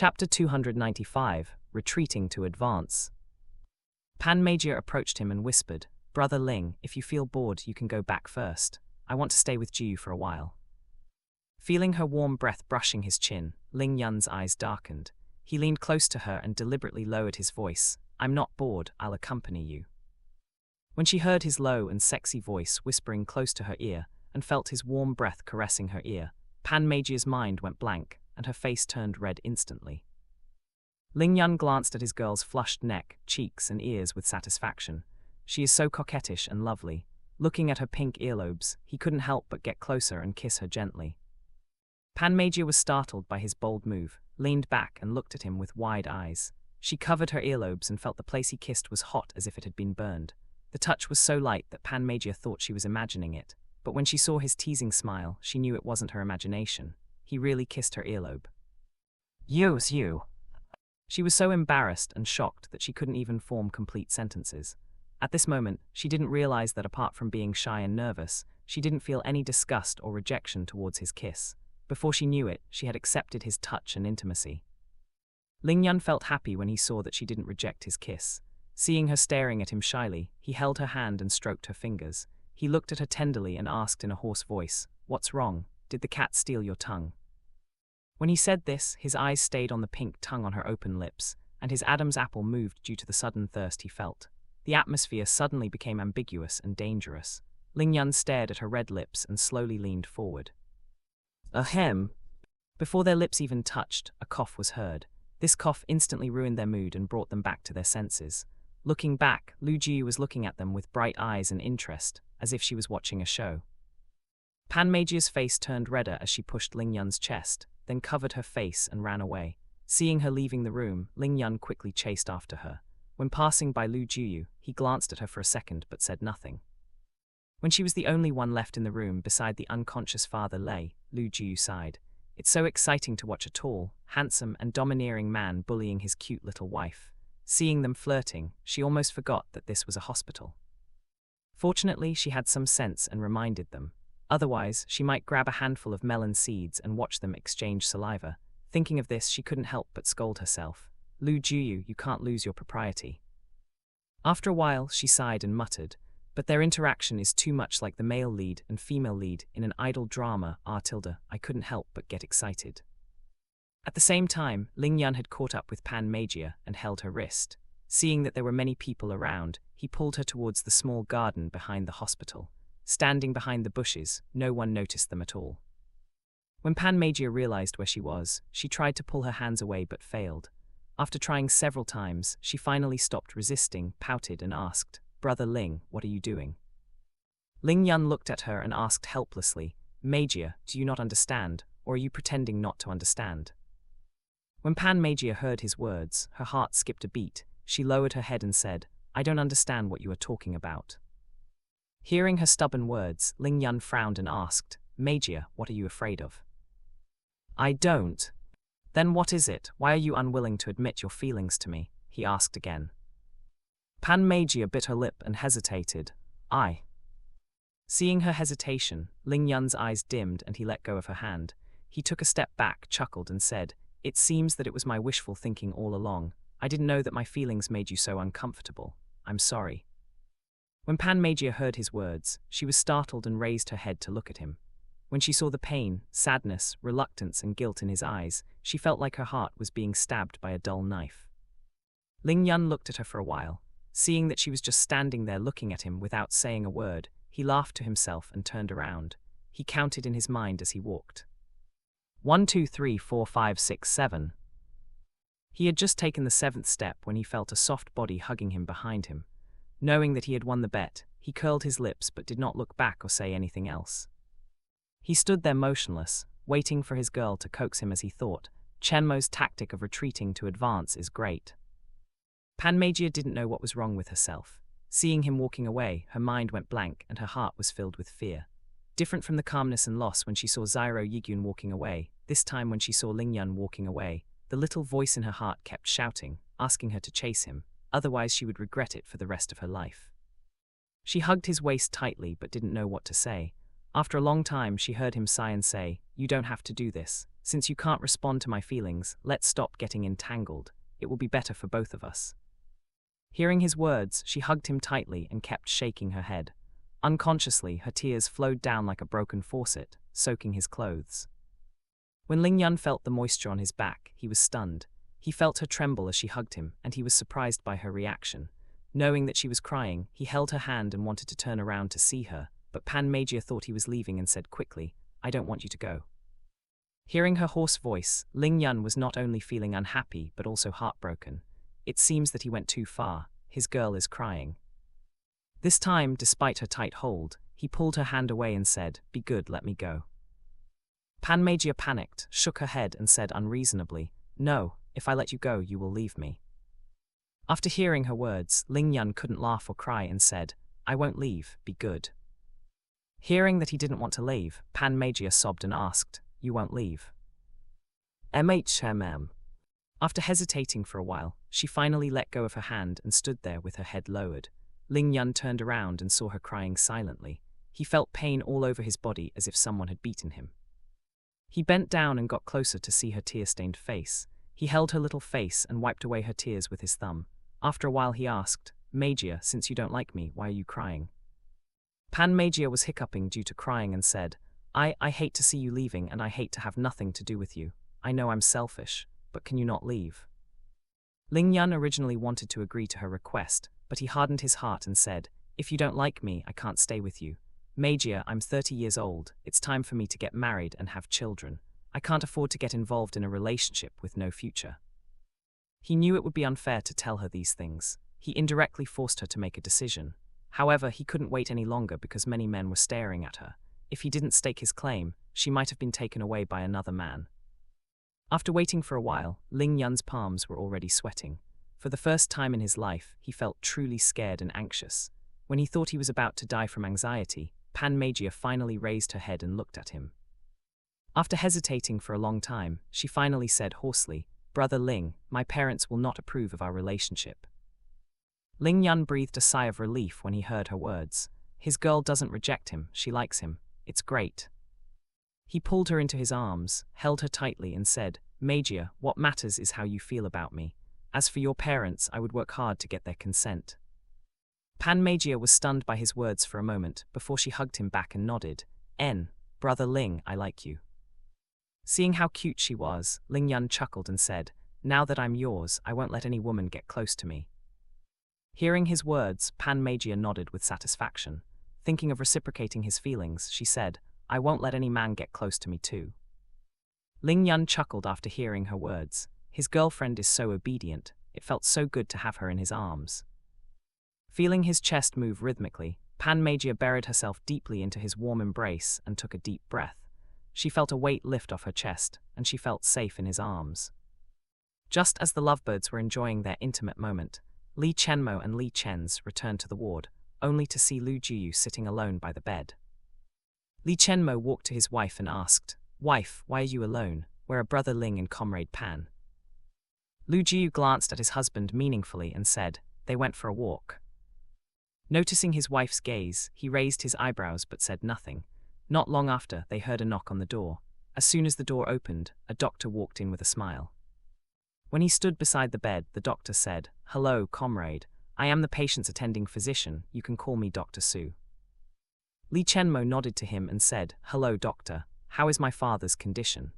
Chapter 295, Retreating to Advance. Pan Major approached him and whispered, "Brother Ling, if you feel bored, you can go back first. I want to stay with Jiu for a while." Feeling her warm breath brushing his chin, Ling Yun's eyes darkened. He leaned close to her and deliberately lowered his voice. "I'm not bored, I'll accompany you." When she heard his low and sexy voice whispering close to her ear and felt his warm breath caressing her ear, Pan Major's mind went blank and her face turned red instantly. Ling Yun glanced at his girl's flushed neck, cheeks, and ears with satisfaction. She is so coquettish and lovely. Looking at her pink earlobes, he couldn't help but get closer and kiss her gently. Pan Major was startled by his bold move, leaned back and looked at him with wide eyes. She covered her earlobes and felt the place he kissed was hot as if it had been burned. The touch was so light that Pan Major thought she was imagining it, but when she saw his teasing smile, she knew it wasn't her imagination. He really kissed her earlobe. "Use you." She was so embarrassed and shocked that she couldn't even form complete sentences. At this moment, she didn't realize that apart from being shy and nervous, she didn't feel any disgust or rejection towards his kiss. Before she knew it, she had accepted his touch and intimacy. Ling Yun felt happy when he saw that she didn't reject his kiss. Seeing her staring at him shyly, he held her hand and stroked her fingers. He looked at her tenderly and asked in a hoarse voice, "What's wrong? Did the cat steal your tongue?" When he said this, his eyes stayed on the pink tongue on her open lips, and his Adam's apple moved due to the sudden thirst he felt. The atmosphere suddenly became ambiguous and dangerous. Ling Yun stared at her red lips and slowly leaned forward. Ahem. Before their lips even touched, a cough was heard. This cough instantly ruined their mood and brought them back to their senses. Looking back, Lu Ji was looking at them with bright eyes and interest, as if she was watching a show. Pan Major's face turned redder as she pushed Ling Yun's chest, then covered her face and ran away. Seeing her leaving the room, Ling Yun quickly chased after her. When passing by Lu Jiu, he glanced at her for a second but said nothing. When she was the only one left in the room beside the unconscious father Lei, Lu Jiu sighed. It's so exciting to watch a tall, handsome, and domineering man bullying his cute little wife. Seeing them flirting, she almost forgot that this was a hospital. Fortunately, she had some sense and reminded them. Otherwise, she might grab a handful of melon seeds and watch them exchange saliva. Thinking of this, she couldn't help but scold herself. "Lu Jiu, you can't lose your propriety." After a while, she sighed and muttered, "But their interaction is too much like the male lead and female lead in an idol drama, I couldn't help but get excited." At the same time, Ling Yun had caught up with Pan Major and held her wrist. Seeing that there were many people around, he pulled her towards the small garden behind the hospital. Standing behind the bushes, no one noticed them at all. When Pan Major realized where she was, she tried to pull her hands away but failed. After trying several times, she finally stopped resisting, pouted and asked, "Brother Ling, what are you doing?" Ling Yun looked at her and asked helplessly, "Major, do you not understand, or are you pretending not to understand?" When Pan Major heard his words, her heart skipped a beat. She lowered her head and said, "I don't understand what you are talking about." Hearing her stubborn words, Ling Yun frowned and asked, "Major, what are you afraid of?" "I don't." "Then what is it? Why are you unwilling to admit your feelings to me?" he asked again. Pan Major bit her lip and hesitated. "I." Seeing her hesitation, Ling Yun's eyes dimmed and he let go of her hand. He took a step back, chuckled and said, "It seems that it was my wishful thinking all along. I didn't know that my feelings made you so uncomfortable. I'm sorry." When Pan Major heard his words, she was startled and raised her head to look at him. When she saw the pain, sadness, reluctance, and guilt in his eyes, she felt like her heart was being stabbed by a dull knife. Ling Yun looked at her for a while. Seeing that she was just standing there looking at him without saying a word, he laughed to himself and turned around. He counted in his mind as he walked. 1, 2, 3, 4, 5, 6, 7. He had just taken the 7th step when he felt a soft body hugging him behind him. Knowing that he had won the bet, he curled his lips but did not look back or say anything else. He stood there motionless, waiting for his girl to coax him as he thought, "Chenmo's tactic of retreating to advance is great." Pan Major didn't know what was wrong with herself. Seeing him walking away, her mind went blank and her heart was filled with fear. Different from the calmness and loss when she saw Zyro Yigyun walking away, this time when she saw Ling Yun walking away, the little voice in her heart kept shouting, asking her to chase him, otherwise she would regret it for the rest of her life. She hugged his waist tightly but didn't know what to say. After a long time, she heard him sigh and say, "You don't have to do this. Since you can't respond to my feelings, let's stop getting entangled. It will be better for both of us. Hearing his words, she hugged him tightly and kept shaking her head. Unconsciously, her tears flowed down like a broken faucet, soaking his clothes. When Ling Yun felt the moisture on his back, he was stunned. He felt her tremble as she hugged him, and he was surprised by her reaction. Knowing that she was crying, he held her hand and wanted to turn around to see her, but Pan Mejia thought he was leaving and said quickly, "I don't want you to go." Hearing her hoarse voice, Ling Yun was not only feeling unhappy but also heartbroken. It seems that he went too far. His girl is crying. This time, despite her tight hold, he pulled her hand away and said, "Be good, let me go." Pan Mejia panicked, shook her head and said unreasonably, "No, if I let you go, you will leave me." After hearing her words, Ling Yun couldn't laugh or cry and said, "I won't leave, be good." Hearing that he didn't want to leave, Pan Mejia sobbed and asked, "You won't leave?" "MHMM." After hesitating for a while, she finally let go of her hand and stood there with her head lowered. Ling Yun turned around and saw her crying silently. He felt pain all over his body as if someone had beaten him. He bent down and got closer to see her tear-stained face. He held her little face and wiped away her tears with his thumb. After a while he asked, "Mejia, since you don't like me, why are you crying?" Pan Mejia was hiccuping due to crying and said, I hate to see you leaving and I hate to have nothing to do with you. I know I'm selfish, but can you not leave?" Ling Yun originally wanted to agree to her request, but he hardened his heart and said, "If you don't like me, I can't stay with you. Mejia, I'm 30 years old. It's time for me to get married and have children. I can't afford to get involved in a relationship with no future." He knew it would be unfair to tell her these things. He indirectly forced her to make a decision. However, he couldn't wait any longer because many men were staring at her. If he didn't stake his claim, she might have been taken away by another man. After waiting for a while, Ling Yun's palms were already sweating. For the first time in his life, he felt truly scared and anxious. When he thought he was about to die from anxiety, Pan Mejia finally raised her head and looked at him. After hesitating for a long time, she finally said hoarsely, "Brother Ling, my parents will not approve of our relationship." Ling Yun breathed a sigh of relief when he heard her words. His girl doesn't reject him, she likes him. It's great. He pulled her into his arms, held her tightly and said, "Mejia, what matters is how you feel about me. As for your parents, I would work hard to get their consent." Pan Mejia was stunned by his words for a moment before she hugged him back and nodded. Brother Ling, I like you." Seeing how cute she was, Ling Yun chuckled and said, "Now that I'm yours, I won't let any woman get close to me." Hearing his words, Pan Mejia nodded with satisfaction. Thinking of reciprocating his feelings, she said, "I won't let any man get close to me too." Ling Yun chuckled after hearing her words. His girlfriend is so obedient, it felt so good to have her in his arms. Feeling his chest move rhythmically, Pan Mejia buried herself deeply into his warm embrace and took a deep breath. She felt a weight lift off her chest, and she felt safe in his arms. Just as the lovebirds were enjoying their intimate moment, Li Chenmo and Li Chen's returned to the ward, only to see Lu Jiyu sitting alone by the bed. Li Chenmo walked to his wife and asked, "Wife, why are you alone? Where are Brother Ling and Comrade Pan?" Lu Jiyu glanced at his husband meaningfully and said, "They went for a walk." Noticing his wife's gaze, he raised his eyebrows but said nothing. Not long after, they heard a knock on the door. As soon as the door opened, a doctor walked in with a smile. When he stood beside the bed, the doctor said, "Hello, comrade. I am the patient's attending physician. You can call me Dr. Su." Li Chenmo nodded to him and said, "Hello, doctor. How is my father's condition?"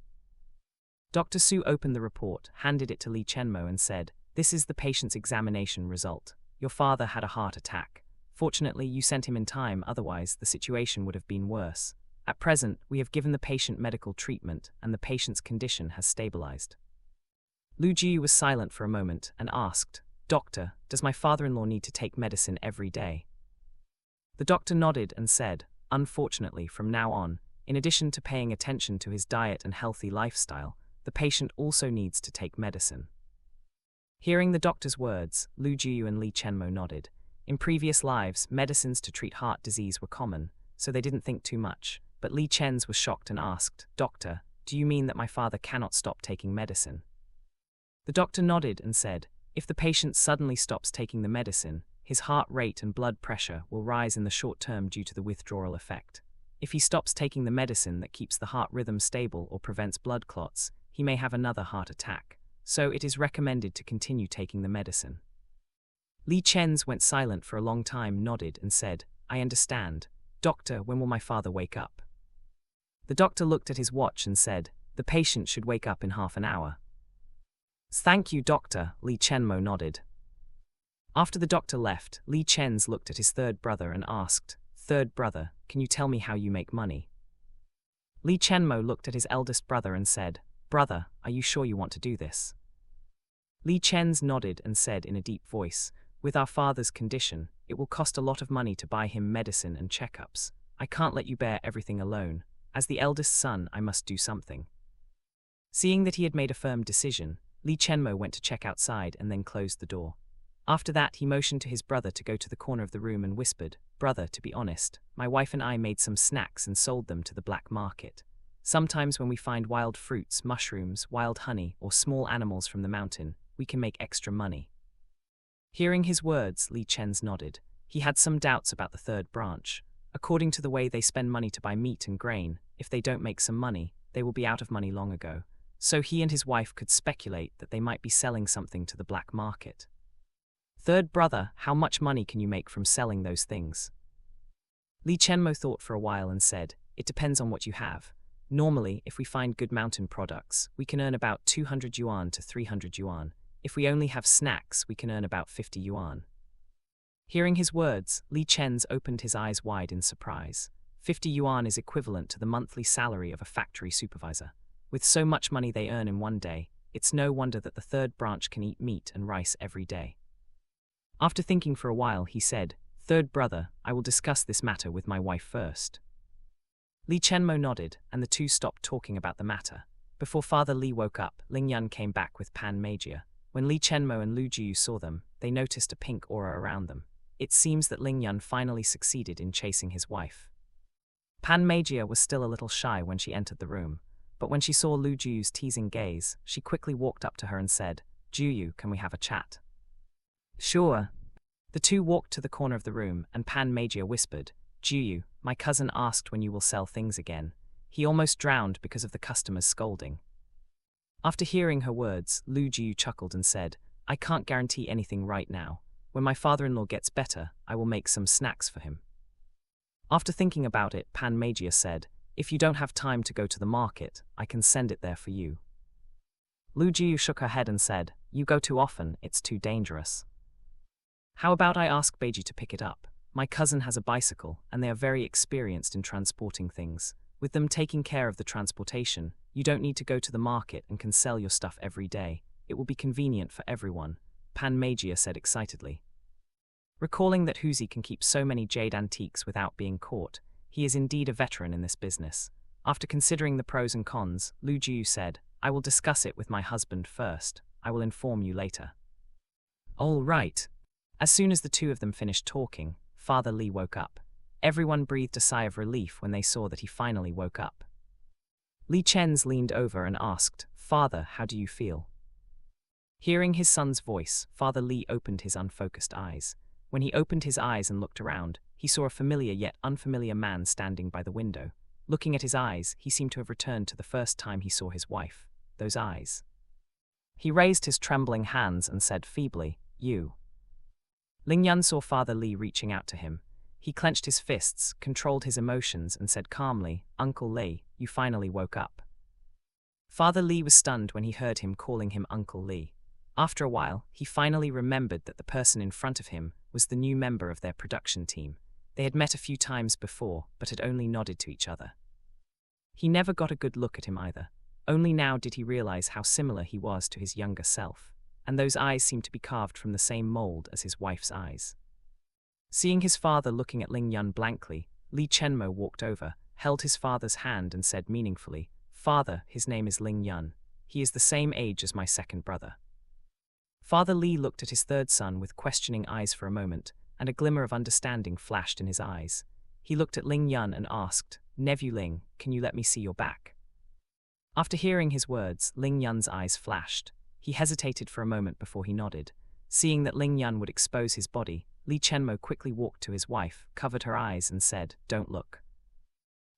Dr. Su opened the report, handed it to Li Chenmo and said, "This is the patient's examination result. Your father had a heart attack. Fortunately, you sent him in time, otherwise the situation would have been worse. At present, we have given the patient medical treatment and the patient's condition has stabilized." Lu Jiyu was silent for a moment and asked, "Doctor, does my father-in-law need to take medicine every day?" The doctor nodded and said, "Unfortunately, from now on, in addition to paying attention to his diet and healthy lifestyle, the patient also needs to take medicine." Hearing the doctor's words, Lu Jiyu and Li Chenmo nodded. In previous lives, medicines to treat heart disease were common, so they didn't think too much, but Li Chen's was shocked and asked, "Doctor, do you mean that my father cannot stop taking medicine?" The doctor nodded and said, "If the patient suddenly stops taking the medicine, his heart rate and blood pressure will rise in the short term due to the withdrawal effect. If he stops taking the medicine that keeps the heart rhythm stable or prevents blood clots, he may have another heart attack, so it is recommended to continue taking the medicine. Li Chen's went silent for a long time, nodded and said, I understand. Doctor, when will my father wake up? The doctor looked at his watch and said, the patient should wake up in half an hour. Thank you, doctor, Li Chenmo nodded. After the doctor left, Li Chen's looked at his third brother and asked, Third brother, can you tell me how you make money? Li Chenmo looked at his eldest brother and said, Brother, are you sure you want to do this? Li Chen's nodded and said in a deep voice, With our father's condition, it will cost a lot of money to buy him medicine and checkups. I can't let you bear everything alone. As the eldest son, I must do something. Seeing that he had made a firm decision, Li Chenmo went to check outside and then closed the door. After that, he motioned to his brother to go to the corner of the room and whispered, Brother, to be honest, my wife and I made some snacks and sold them to the black market. Sometimes when we find wild fruits, mushrooms, wild honey, or small animals from the mountain, we can make extra money. Hearing his words, Li Chen's nodded. He had some doubts about the third branch. According to the way they spend money to buy meat and grain, if they don't make some money, they will be out of money long ago. So he and his wife could speculate that they might be selling something to the black market. Third brother, how much money can you make from selling those things? Li Chenmo thought for a while and said, It depends on what you have. Normally, if we find good mountain products, we can earn about 200 yuan to 300 yuan. If we only have snacks, we can earn about 50 yuan. Hearing his words, Li Chen's opened his eyes wide in surprise. 50 yuan is equivalent to the monthly salary of a factory supervisor. With so much money they earn in one day, it's no wonder that the third branch can eat meat and rice every day. After thinking for a while, he said, Third brother, I will discuss this matter with my wife first. Li Chenmo nodded, and the two stopped talking about the matter. Before Father Li woke up, Ling Yun came back with Pan Magia. When Li Chenmo and Lu Jiu saw them, they noticed a pink aura around them. It seems that Ling Yun finally succeeded in chasing his wife. Pan Magia was still a little shy when she entered the room, but when she saw Lu Jiu's teasing gaze, she quickly walked up to her and said, Jiu, can we have a chat? Sure. The two walked to the corner of the room, and Pan Magia whispered, Jiu, my cousin asked when you will sell things again. He almost drowned because of the customers scolding. After hearing her words, Lu Jiu chuckled and said, I can't guarantee anything right now. When my father-in-law gets better, I will make some snacks for him. After thinking about it, Pan Magia said, If you don't have time to go to the market, I can send it there for you. Lu Jiu shook her head and said, You go too often, it's too dangerous. How about I ask Beiji to pick it up? My cousin has a bicycle, and they are very experienced in transporting things. With them taking care of the transportation, you don't need to go to the market and can sell your stuff every day. It will be convenient for everyone, Pan Magia said excitedly. Recalling that Huzi can keep so many jade antiques without being caught, he is indeed a veteran in this business. After considering the pros and cons, Lu Jiu said, I will discuss it with my husband first. I will inform you later. All right. As soon as the two of them finished talking, Father Li woke up. Everyone breathed a sigh of relief when they saw that he finally woke up. Li Chen's leaned over and asked, Father, how do you feel? Hearing his son's voice, Father Li opened his unfocused eyes. When he opened his eyes and looked around, he saw a familiar yet unfamiliar man standing by the window. Looking at his eyes, he seemed to have returned to the first time he saw his wife. Those eyes. He raised his trembling hands and said feebly, You. Ling Yun saw Father Li reaching out to him. He clenched his fists, controlled his emotions, and said calmly, Uncle Li, you finally woke up. Father Li was stunned when he heard him calling him Uncle Li. After a while, he finally remembered that the person in front of him was the new member of their production team. They had met a few times before, but had only nodded to each other. He never got a good look at him either. Only now did he realize how similar he was to his younger self, and those eyes seemed to be carved from the same mold as his wife's eyes. Seeing his father looking at Ling Yun blankly, Li Chenmo walked over, held his father's hand and said meaningfully, Father, his name is Ling Yun. He is the same age as my second brother. Father Li looked at his third son with questioning eyes for a moment, and a glimmer of understanding flashed in his eyes. He looked at Ling Yun and asked, Nephew Ling, can you let me see your back? After hearing his words, Ling Yun's eyes flashed. He hesitated for a moment before he nodded. Seeing that Ling Yun would expose his body, Li Chenmo quickly walked to his wife, covered her eyes and said, Don't look.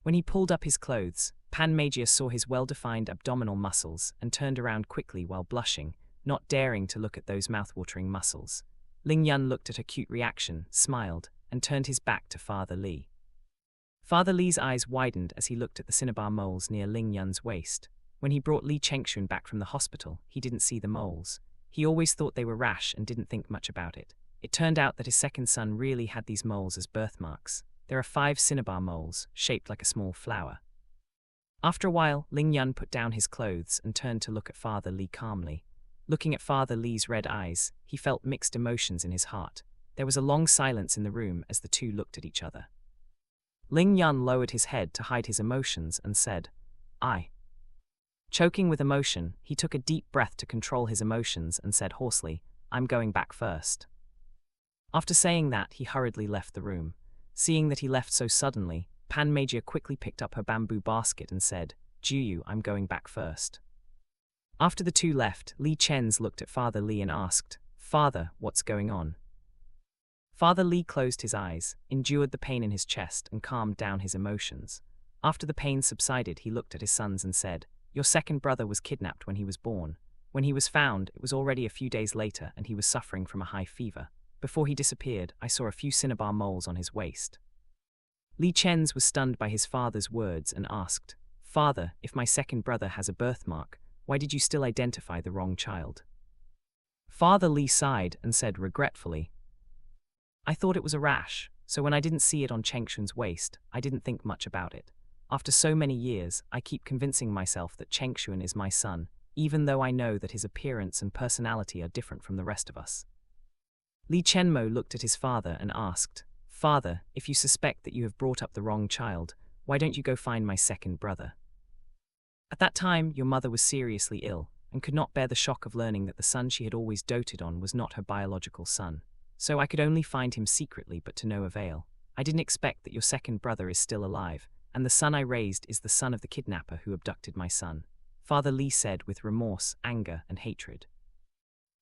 When he pulled up his clothes, Pan Magia saw his well-defined abdominal muscles and turned around quickly while blushing, not daring to look at those mouth-watering muscles. Ling Yun looked at her cute reaction, smiled, and turned his back to Father Li. Father Li's eyes widened as he looked at the cinnabar moles near Ling Yun's waist. When he brought Li Chengxun back from the hospital, he didn't see the moles. He always thought they were rash and didn't think much about it. It turned out that his second son really had these moles as birthmarks. There are 5 cinnabar moles, shaped like a small flower. After a while, Ling Yun put down his clothes and turned to look at Father Li calmly. Looking at Father Li's red eyes, he felt mixed emotions in his heart. There was a long silence in the room as the two looked at each other. Ling Yun lowered his head to hide his emotions and said, "I." Choking with emotion, he took a deep breath to control his emotions and said hoarsely, "I'm going back first." After saying that, he hurriedly left the room. Seeing that he left so suddenly, Pan Magia quickly picked up her bamboo basket and said, "Juyu, I'm going back first." After the two left, Li Chen's looked at Father Li and asked, "Father, what's going on?" Father Li closed his eyes, endured the pain in his chest, and calmed down his emotions. After the pain subsided, he looked at his sons and said, "Your second brother was kidnapped when he was born. When he was found, it was already a few days later and he was suffering from a high fever. Before he disappeared, I saw a few cinnabar moles on his waist." Li Chen's was stunned by his father's words and asked, "Father, if my second brother has a birthmark, why did you still identify the wrong child?" Father Li sighed and said regretfully, "I thought it was a rash, so when I didn't see it on Chengxun's waist, I didn't think much about it. After so many years, I keep convincing myself that Chengxun is my son, even though I know that his appearance and personality are different from the rest of us." Li Chenmo looked at his father and asked, "Father, if you suspect that you have brought up the wrong child, why don't you go find my second brother? At that time, your mother was seriously ill and could not bear the shock of learning that the son she had always doted on was not her biological son. So I could only find him secretly, but to no avail. I didn't expect that your second brother is still alive, and the son I raised is the son of the kidnapper who abducted my son," Father Li said with remorse, anger, and hatred.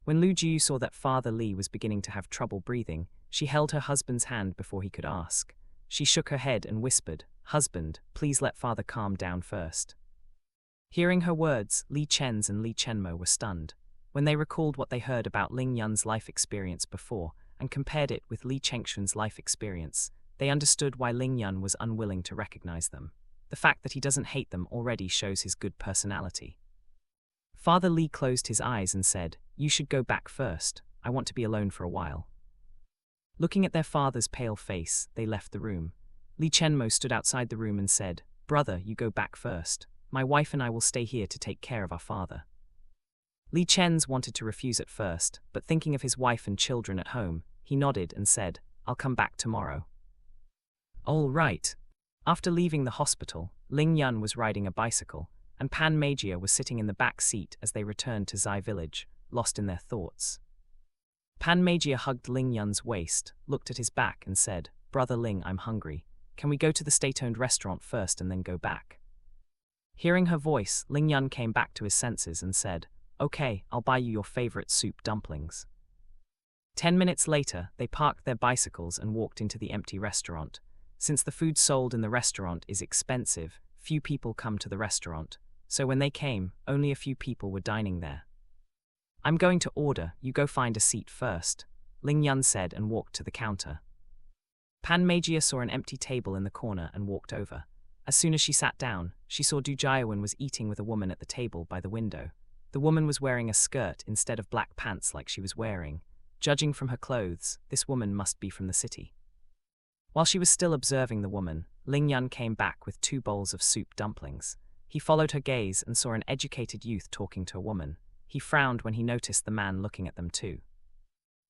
When Lu Jiu saw that Father Li was beginning to have trouble breathing, she held her husband's hand before he could ask. She shook her head and whispered, "Husband, please let father calm down first." Hearing her words, Li Chen's and Li Chenmo were stunned. When they recalled what they heard about Ling Yun's life experience before and compared it with Li Chengxun's life experience, they understood why Ling Yun was unwilling to recognize them. The fact that he doesn't hate them already shows his good personality. Father Li closed his eyes and said, "You should go back first. I want to be alone for a while." Looking at their father's pale face, they left the room. Li Chenmo stood outside the room and said, "Brother, you go back first. My wife and I will stay here to take care of our father." Li Chen's wanted to refuse at first, but thinking of his wife and children at home, he nodded and said, "I'll come back tomorrow." All right. After leaving the hospital, Ling Yun was riding a bicycle, and Pan Magia was sitting in the back seat as they returned to Zai village, lost in their thoughts. Pan Magia hugged Ling Yun's waist, looked at his back and said, "Brother Ling, I'm hungry. Can we go to the state-owned restaurant first and then go back?" Hearing her voice, Ling Yun came back to his senses and said, "Okay, I'll buy you your favorite soup dumplings." 10 minutes later, they parked their bicycles and walked into the empty restaurant. Since the food sold in the restaurant is expensive, few people come to the restaurant, so when they came, only a few people were dining there. "I'm going to order, you go find a seat first," Ling Yun said and walked to the counter. Pan Magia saw an empty table in the corner and walked over. As soon as she sat down, she saw Du Jiaowen was eating with a woman at the table by the window. The woman was wearing a skirt instead of black pants like she was wearing. Judging from her clothes, this woman must be from the city. While she was still observing the woman, Ling Yun came back with 2 bowls of soup dumplings. He followed her gaze and saw an educated youth talking to a woman. He frowned when he noticed the man looking at them too.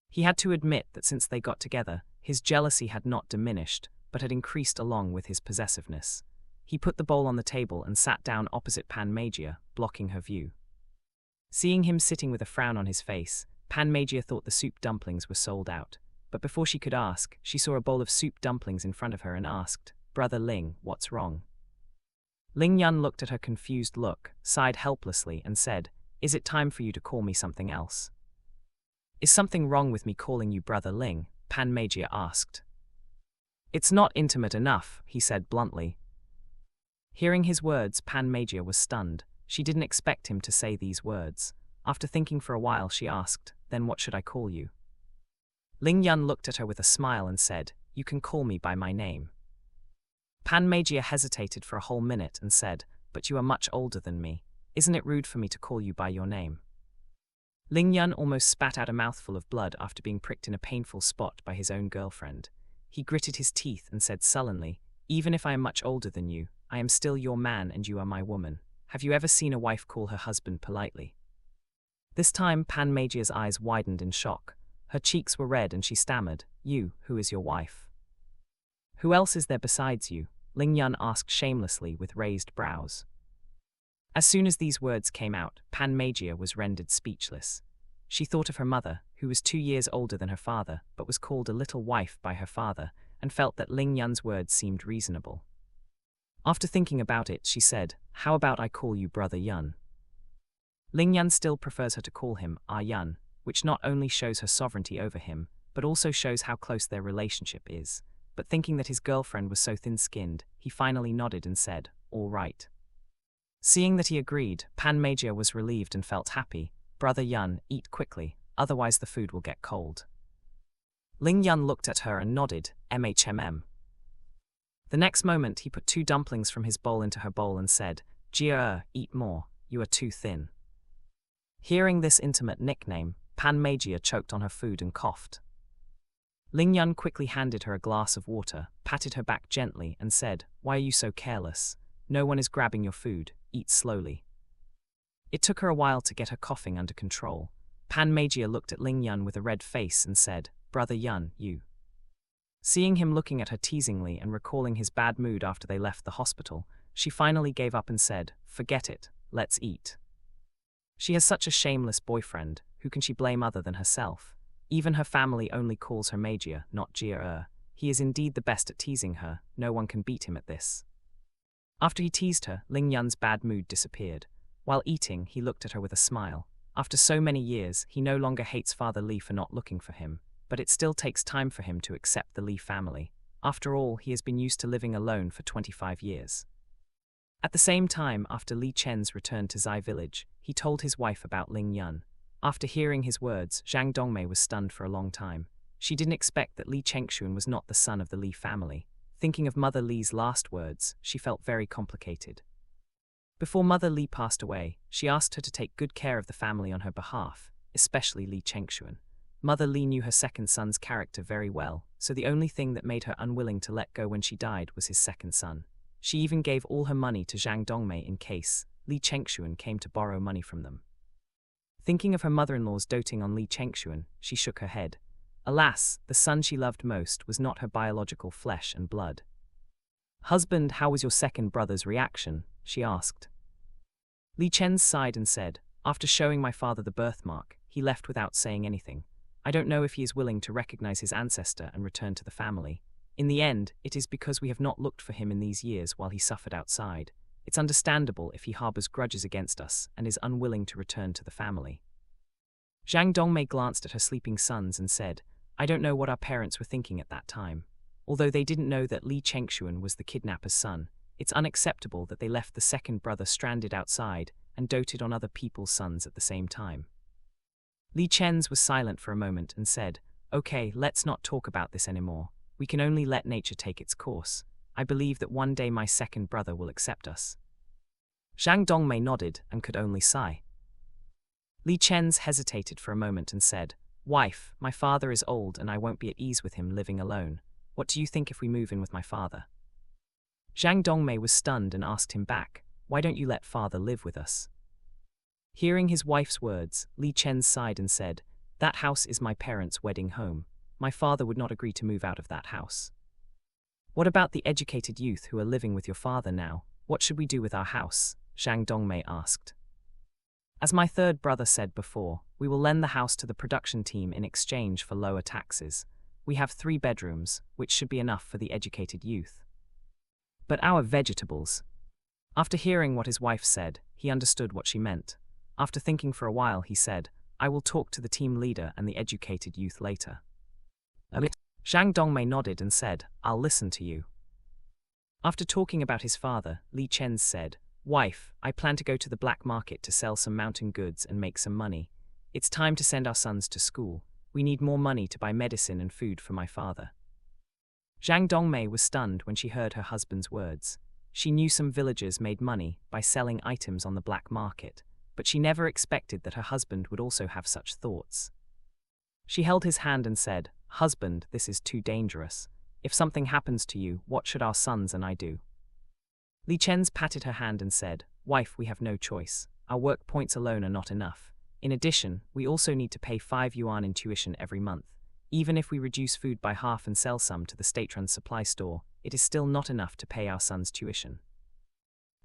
He had to admit that since they got together, his jealousy had not diminished, but had increased along with his possessiveness. He put the bowl on the table and sat down opposite Pan Magia, blocking her view. Seeing him sitting with a frown on his face, Pan Magia thought the soup dumplings were sold out. But before she could ask, she saw a bowl of soup dumplings in front of her and asked, "Brother Ling, what's wrong?" Ling Yun looked at her confused look, sighed helplessly and said, "Is it time for you to call me something else?" "Is something wrong with me calling you Brother Ling?" Pan Magia asked. "It's not intimate enough," he said bluntly. Hearing his words, Pan Mejia was stunned. She didn't expect him to say these words. After thinking for a while, she asked, "Then what should I call you?" Ling Yun looked at her with a smile and said, "You can call me by my name." Pan Mejia hesitated for a whole minute and said, "But you are much older than me. Isn't it rude for me to call you by your name?" Ling Yun almost spat out a mouthful of blood after being pricked in a painful spot by his own girlfriend. He gritted his teeth and said sullenly, "Even if I am much older than you, I am still your man and you are my woman. Have you ever seen a wife call her husband politely?" This time, Pan Mejia's eyes widened in shock. Her cheeks were red and she stammered, "You, who is your wife?" "Who else is there besides you?" Ling Yun asked shamelessly with raised brows. As soon as these words came out, Pan Mejia was rendered speechless. She thought of her mother, who was 2 years older than her father, but was called a little wife by her father, and felt that Ling Yun's words seemed reasonable. After thinking about it, she said, "How about I call you Brother Yun?" Ling Yun still prefers her to call him Yun, which not only shows her sovereignty over him, but also shows how close their relationship is. But thinking that his girlfriend was so thin-skinned, he finally nodded and said, "All right." Seeing that he agreed, Pan Mejia was relieved and felt happy. "Brother Yun, eat quickly, otherwise the food will get cold." Ling Yun looked at her and nodded, "MHMM." The next moment, he put 2 dumplings from his bowl into her bowl and said, "Jia, eat more, you are too thin." Hearing this intimate nickname, Pan Mejia choked on her food and coughed. Ling Yun quickly handed her a glass of water, patted her back gently, and said, "Why are you so careless? No one is grabbing your food, eat slowly." It took her a while to get her coughing under control. Pan Mejia looked at Ling Yun with a red face and said, "Brother Yun, you." Seeing him looking at her teasingly and recalling his bad mood after they left the hospital, she finally gave up and said, "Forget it, let's eat." She has such a shameless boyfriend, who can she blame other than herself? Even her family only calls her Mejia, not Jia. He is indeed the best at teasing her, no one can beat him at this. After he teased her, Ling Yun's bad mood disappeared. While eating, he looked at her with a smile. After so many years, he no longer hates Father Li for not looking for him, but it still takes time for him to accept the Li family. After all, he has been used to living alone for 25 years. At the same time, after Li Chen's return to Zai village, he told his wife about Ling Yun. After hearing his words, Zhang Dongmei was stunned for a long time. She didn't expect that Li Chengxuan was not the son of the Li family. Thinking of Mother Li's last words, she felt very complicated. Before Mother Li passed away, she asked her to take good care of the family on her behalf, especially Li Chengxuan. Mother Li knew her second son's character very well, so the only thing that made her unwilling to let go when she died was his second son. She even gave all her money to Zhang Dongmei in case Li Chengxuan came to borrow money from them. Thinking of her mother-in-law's doting on Li Chengxuan, she shook her head. Alas, the son she loved most was not her biological flesh and blood. "Husband, how was your second brother's reaction?" she asked. Li Chen sighed and said, "After showing my father the birthmark, he left without saying anything. I don't know if he is willing to recognize his ancestor and return to the family. In the end, it is because we have not looked for him in these years while he suffered outside. It's understandable if he harbors grudges against us and is unwilling to return to the family." Zhang Dongmei glanced at her sleeping sons and said, "I don't know what our parents were thinking at that time. Although they didn't know that Li Chengxuan was the kidnapper's son, it's unacceptable that they left the second brother stranded outside and doted on other people's sons at the same time." Li Chen's was silent for a moment and said, "Okay, let's not talk about this anymore. We can only let nature take its course. I believe that one day my second brother will accept us." Zhang Dongmei nodded and could only sigh. Li Chen's hesitated for a moment and said, "Wife, my father is old and I won't be at ease with him living alone. What do you think if we move in with my father?" Zhang Dongmei was stunned and asked him back, "Why don't you let father live with us?" Hearing his wife's words, Li Chen sighed and said, "That house is my parents' wedding home. My father would not agree to move out of that house." "What about the educated youth who are living with your father now? What should we do with our house?" Zhang Dongmei asked. "As my third brother said before, we will lend the house to the production team in exchange for lower taxes. We have 3 bedrooms, which should be enough for the educated youth." "But our vegetables." After hearing what his wife said, he understood what she meant. After thinking for a while, he said, "I will talk to the team leader and the educated youth later." Zhang Dongmei nodded and said, "I'll listen to you." After talking about his father, Li Chen said, "Wife, I plan to go to the black market to sell some mountain goods and make some money. It's time to send our sons to school. We need more money to buy medicine and food for my father." Zhang Dongmei was stunned when she heard her husband's words. She knew some villagers made money by selling items on the black market, but she never expected that her husband would also have such thoughts. She held his hand and said, "Husband, this is too dangerous. If something happens to you, what should our sons and I do?" Li Chen's patted her hand and said, "Wife, we have no choice. Our work points alone are not enough. In addition, we also need to pay 5 yuan in tuition every month. Even if we reduce food by half and sell some to the state-run supply store, it is still not enough to pay our son's tuition."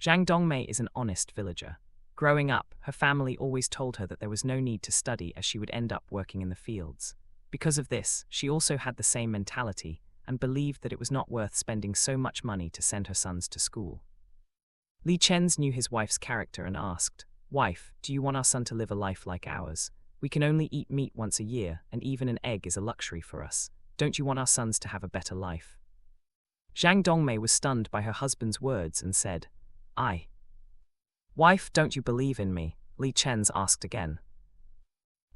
Zhang Dongmei is an honest villager. Growing up, her family always told her that there was no need to study as she would end up working in the fields. Because of this, she also had the same mentality and believed that it was not worth spending so much money to send her sons to school. Li Chen's knew his wife's character and asked, "Wife, do you want our son to live a life like ours? We can only eat meat once a year, and even an egg is a luxury for us. Don't you want our sons to have a better life?" Zhang Dongmei was stunned by her husband's words and said, "Wife, don't you believe in me?" Li Chen's asked again.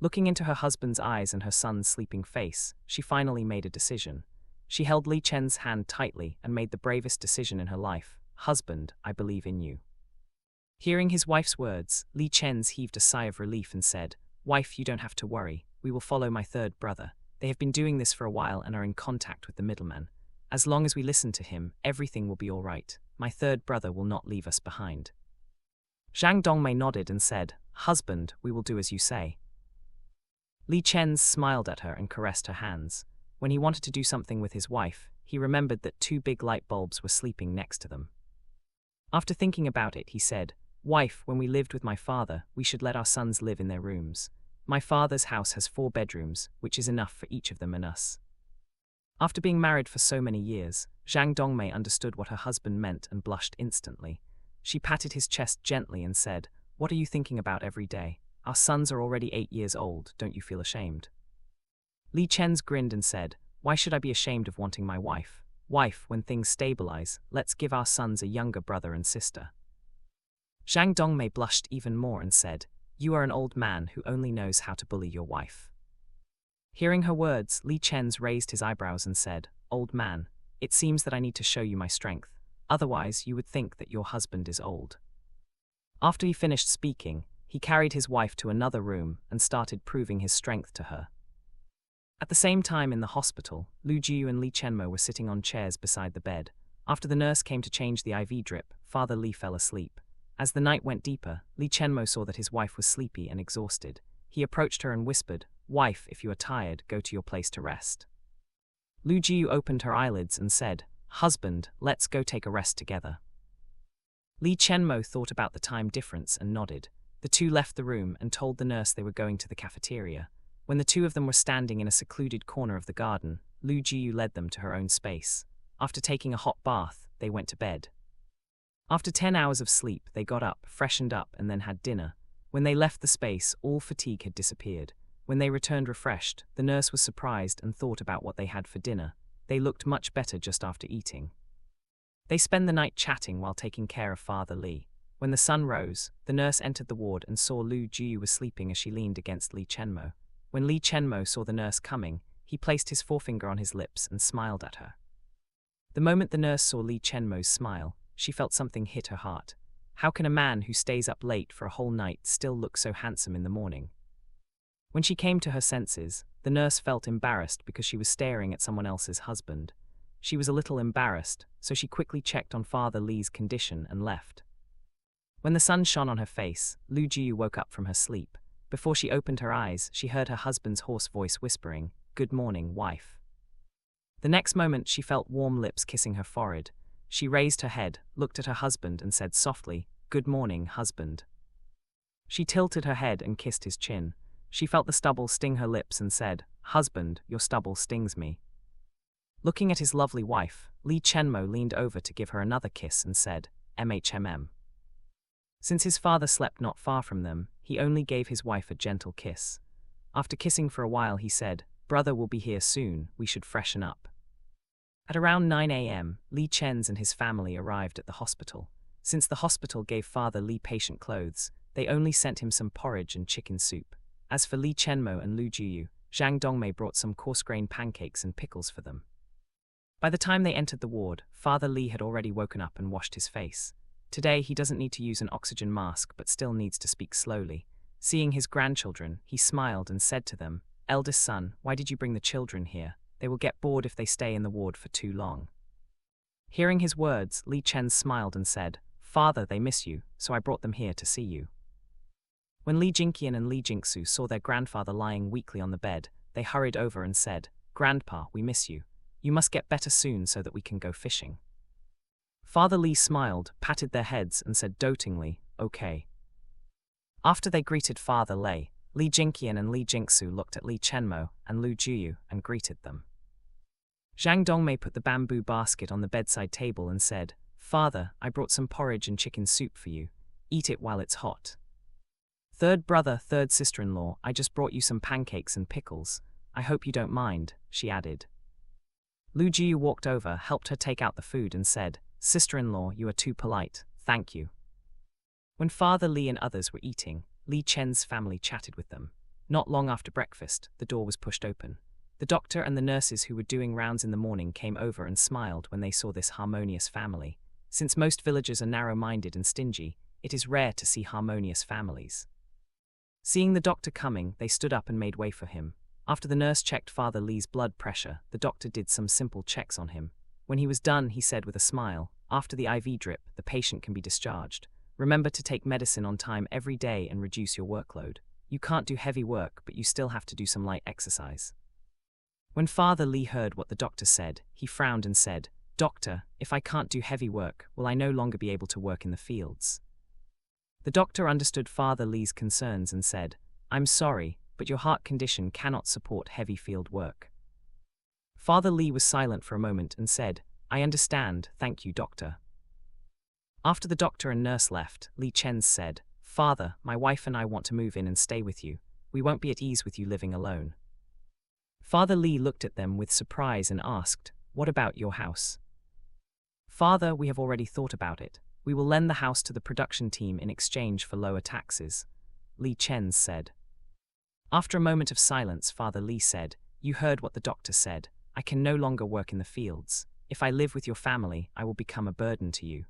Looking into her husband's eyes and her son's sleeping face, she finally made a decision. She held Li Chen's hand tightly and made the bravest decision in her life. "Husband, I believe in you." Hearing his wife's words, Li Chen's heaved a sigh of relief and said, "Wife, you don't have to worry. We will follow my third brother. They have been doing this for a while and are in contact with the middleman. As long as we listen to him, everything will be all right. My third brother will not leave us behind." Zhang Dongmei nodded and said, "Husband, we will do as you say." Li Chen smiled at her and caressed her hands. When he wanted to do something with his wife, he remembered that 2 big light bulbs were sleeping next to them. After thinking about it, he said, "Wife, when we lived with my father, we should let our sons live in their rooms. My father's house has 4 bedrooms, which is enough for each of them and us." After being married for so many years, Zhang Dongmei understood what her husband meant and blushed instantly. She patted his chest gently and said, "What are you thinking about every day? Our sons are already 8 years old, don't you feel ashamed?" Li Chen's grinned and said, "Why should I be ashamed of wanting my wife? Wife, when things stabilize, let's give our sons a younger brother and sister." Zhang Dongmei blushed even more and said, "You are an old man who only knows how to bully your wife." Hearing her words, Li Chen's raised his eyebrows and said, "Old man, it seems that I need to show you my strength. Otherwise, you would think that your husband is old." After he finished speaking, he carried his wife to another room and started proving his strength to her. At the same time in the hospital, Lu Jiu and Li Chenmo were sitting on chairs beside the bed. After the nurse came to change the IV drip, Father Li fell asleep. As the night went deeper, Li Chenmo saw that his wife was sleepy and exhausted. He approached her and whispered, "Wife, if you are tired, go to your place to rest." Lu Jiu opened her eyelids and said, "Husband, let's go take a rest together." Li Chenmo thought about the time difference and nodded. The two left the room and told the nurse they were going to the cafeteria. When the two of them were standing in a secluded corner of the garden, Lu Jiu led them to her own space. After taking a hot bath, they went to bed. After 10 hours of sleep, they got up, freshened up, and then had dinner. When they left the space, all fatigue had disappeared. When they returned refreshed, the nurse was surprised and thought about what they had for dinner. They looked much better just after eating. They spent the night chatting while taking care of Father Li. When the sun rose, the nurse entered the ward and saw Lu Jiu was sleeping as she leaned against Li Chenmo. When Li Chenmo saw the nurse coming, he placed his forefinger on his lips and smiled at her. The moment the nurse saw Li Chenmo's smile, she felt something hit her heart. How can a man who stays up late for a whole night still look so handsome in the morning? When she came to her senses, the nurse felt embarrassed because she was staring at someone else's husband. She was a little embarrassed, so she quickly checked on Father Li's condition and left. When the sun shone on her face, Lu Jiu woke up from her sleep. Before she opened her eyes, she heard her husband's hoarse voice whispering, "Good morning, wife." The next moment, she felt warm lips kissing her forehead. She raised her head, looked at her husband, and said softly, "Good morning, husband." She tilted her head and kissed his chin. She felt the stubble sting her lips and said, "Husband, your stubble stings me." Looking at his lovely wife, Li Chenmo leaned over to give her another kiss and said, "MHMM." Since his father slept not far from them, he only gave his wife a gentle kiss. After kissing for a while, he said, "Brother will be here soon, we should freshen up." At around 9 a.m., Li Chen's and his family arrived at the hospital. Since the hospital gave Father Li patient clothes, they only sent him some porridge and chicken soup. As for Li Chenmo and Lu Juyu, Zhang Dongmei brought some coarse-grained pancakes and pickles for them. By the time they entered the ward, Father Li had already woken up and washed his face. Today, he doesn't need to use an oxygen mask but still needs to speak slowly. Seeing his grandchildren, he smiled and said to them, "Eldest son, why did you bring the children here? They will get bored if they stay in the ward for too long." Hearing his words, Li Chen smiled and said, "Father, they miss you, so I brought them here to see you." When Li Jingqian and Li Jingsu saw their grandfather lying weakly on the bed, they hurried over and said, "Grandpa, we miss you. You must get better soon so that we can go fishing." Father Li smiled, patted their heads, and said dotingly, "Okay." After they greeted Father Li, Li Jingqian and Li Jingsu looked at Li Chenmo and Lu Juyu and greeted them. Zhang Dongmei put the bamboo basket on the bedside table and said, "Father, I brought some porridge and chicken soup for you. Eat it while it's hot." "Third brother, third sister-in-law, I just brought you some pancakes and pickles. I hope you don't mind," she added. Lu Jiu walked over, helped her take out the food and said, "Sister-in-law, you are too polite, thank you." When Father Li and others were eating, Li Chen's family chatted with them. Not long after breakfast, the door was pushed open. The doctor and the nurses who were doing rounds in the morning came over and smiled when they saw this harmonious family. Since most villagers are narrow-minded and stingy, it is rare to see harmonious families. Seeing the doctor coming, they stood up and made way for him. After the nurse checked Father Li's blood pressure, the doctor did some simple checks on him. When he was done, he said with a smile, "After the IV drip, the patient can be discharged. Remember to take medicine on time every day and reduce your workload. You can't do heavy work, but you still have to do some light exercise." When Father Li heard what the doctor said, he frowned and said, "Doctor, if I can't do heavy work, will I no longer be able to work in the fields?" The doctor understood Father Li's concerns and said, "I'm sorry, but your heart condition cannot support heavy field work." Father Li was silent for a moment and said, "I understand, thank you, doctor." After the doctor and nurse left, Li Chen said, "Father, my wife and I want to move in and stay with you. We won't be at ease with you living alone." Father Li looked at them with surprise and asked, "What about your house?" "Father, we have already thought about it. We will lend the house to the production team in exchange for lower taxes," Li Chen said. After a moment of silence, Father Li said, "You heard what the doctor said. I can no longer work in the fields. If I live with your family, I will become a burden to you."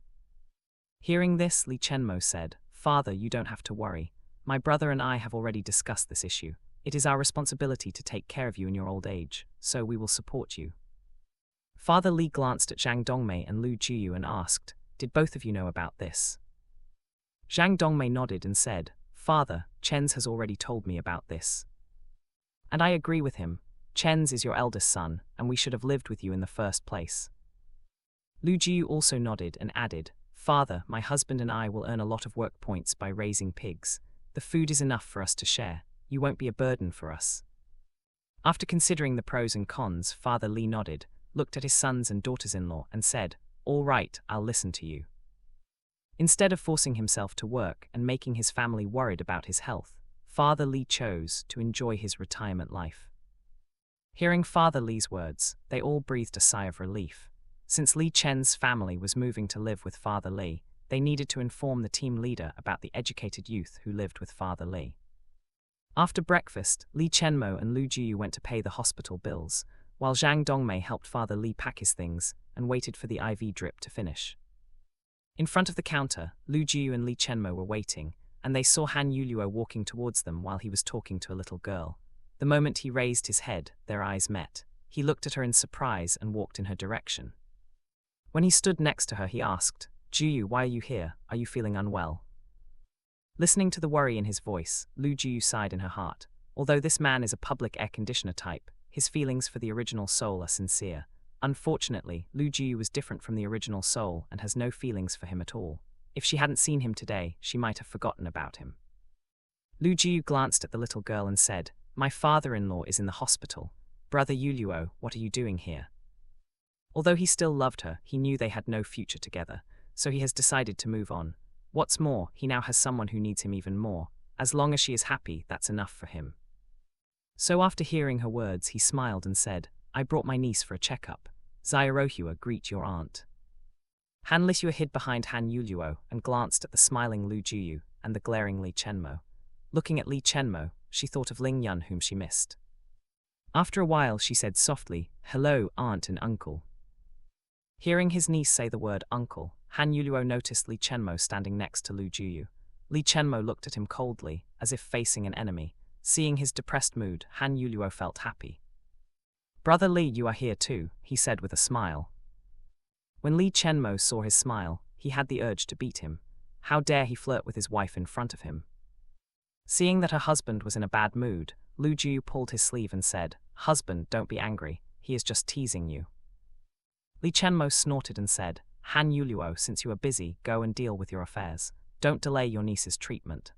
Hearing this, Li Chenmo said, "Father, you don't have to worry. My brother and I have already discussed this issue. It is our responsibility to take care of you in your old age, so we will support you." Father Li glanced at Zhang Dongmei and Lu Juyu and asked, "Did both of you know about this?" Zhang Dongmei nodded and said, "Father, Chen's has already told me about this. And I agree with him. Chen's is your eldest son, and we should have lived with you in the first place." Lu Jiu also nodded and added, "Father, my husband and I will earn a lot of work points by raising pigs. The food is enough for us to share. You won't be a burden for us." After considering the pros and cons, Father Li nodded, looked at his sons and daughters-in-law and said, "All right, I'll listen to you." Instead of forcing himself to work and making his family worried about his health, Father Li chose to enjoy his retirement life. Hearing Father Li's words, they all breathed a sigh of relief. Since Li Chen's family was moving to live with Father Li, they needed to inform the team leader about the educated youth who lived with Father Li. After breakfast, Li Chenmo and Lu Jiu went to pay the hospital bills, while Zhang Dongmei helped Father Li pack his things and waited for the IV drip to finish. In front of the counter, Lu Jiu and Li Chenmo were waiting, and they saw Han Yuluo walking towards them while he was talking to a little girl. The moment he raised his head, their eyes met. He looked at her in surprise and walked in her direction. When he stood next to her, he asked, "Jiu, why are you here? Are you feeling unwell?" Listening to the worry in his voice, Lu Jiu sighed in her heart. Although this man is a public air conditioner type, his feelings for the original soul are sincere. Unfortunately, Lu Jiu was different from the original soul and has no feelings for him at all. If she hadn't seen him today, she might have forgotten about him. Lu Jiu glanced at the little girl and said, "My father-in-law is in the hospital. Brother Yuluo, what are you doing here?" Although he still loved her, he knew they had no future together, so he has decided to move on. What's more, he now has someone who needs him even more. As long as she is happy, that's enough for him. So after hearing her words, he smiled and said, "I brought my niece for a checkup. Xiaorohua, greet your aunt. Han Lihua hid behind Han Yuluo and glanced at the smiling Lu Juyu and the glaring Li Chenmo. Looking at Li Chenmo, she thought of Ling Yun, whom she missed. After a while she said softly, "Hello, aunt and uncle." Hearing his niece say the word uncle, Han Yuluo noticed Li Chenmo standing next to Lu Juyu. Li Chenmo looked at him coldly, as if facing an enemy. Seeing his depressed mood, Han Yuluo felt happy. "Brother Li, you are here too," he said with a smile. When Li Chenmo saw his smile, he had the urge to beat him. How dare he flirt with his wife in front of him? Seeing that her husband was in a bad mood, Lu Juyu pulled his sleeve and said, "Husband, don't be angry, he is just teasing you." Li Chenmo snorted and said, "Han Yuluo, since you are busy, go and deal with your affairs. Don't delay your niece's treatment."